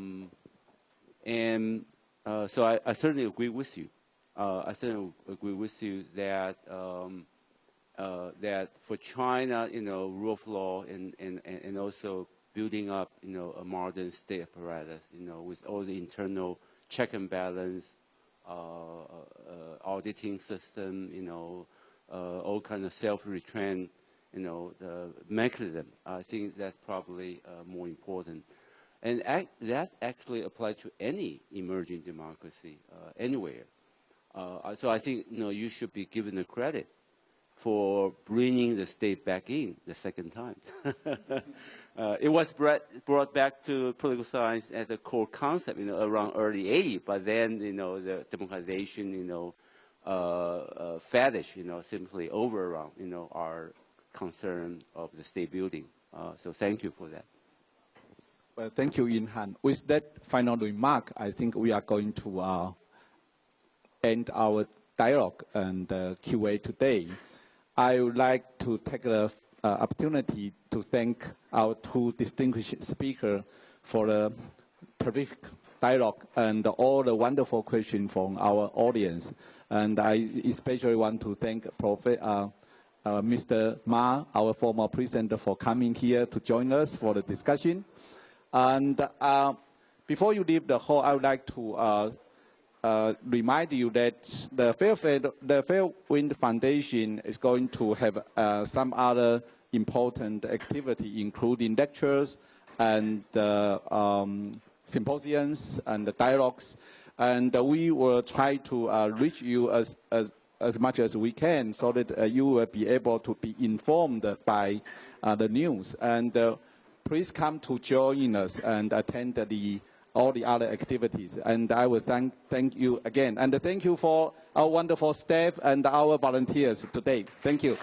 Speaker 3: I certainly agree with you. I certainly agree with you that that for China, rule of law and also building up, a modern state apparatus, with all the internal check and balance, auditing system, all kind of self-restraint, the mechanism. I think that's probably more important. And that actually applies to any emerging democracy anywhere. So I think you should be given the credit for bringing the state back in the second time. It was brought back to political science as a core concept, around early 80s. But then, the democratization, fetish, simply overrun, our concern of the state building. So thank you for that.
Speaker 1: Well, thank you, Yunhan. With that final remark, I think we are going to end our dialogue and Q&A today. I would like to take the opportunity to thank our two distinguished speakers for the terrific dialogue and all the wonderful questions from our audience. And I especially want to thank Mr. Ma, our former president, for coming here to join us for the discussion. And before you leave the hall, I would like to remind you that the Fairwind Foundation is going to have some other important activity, including lectures and symposiums and dialogues. And we will try to reach you as much as we can so that you will be able to be informed by the news. And please come to join us and attend all the other activities. And I will thank you again. And thank you for our wonderful staff and our volunteers today. Thank you.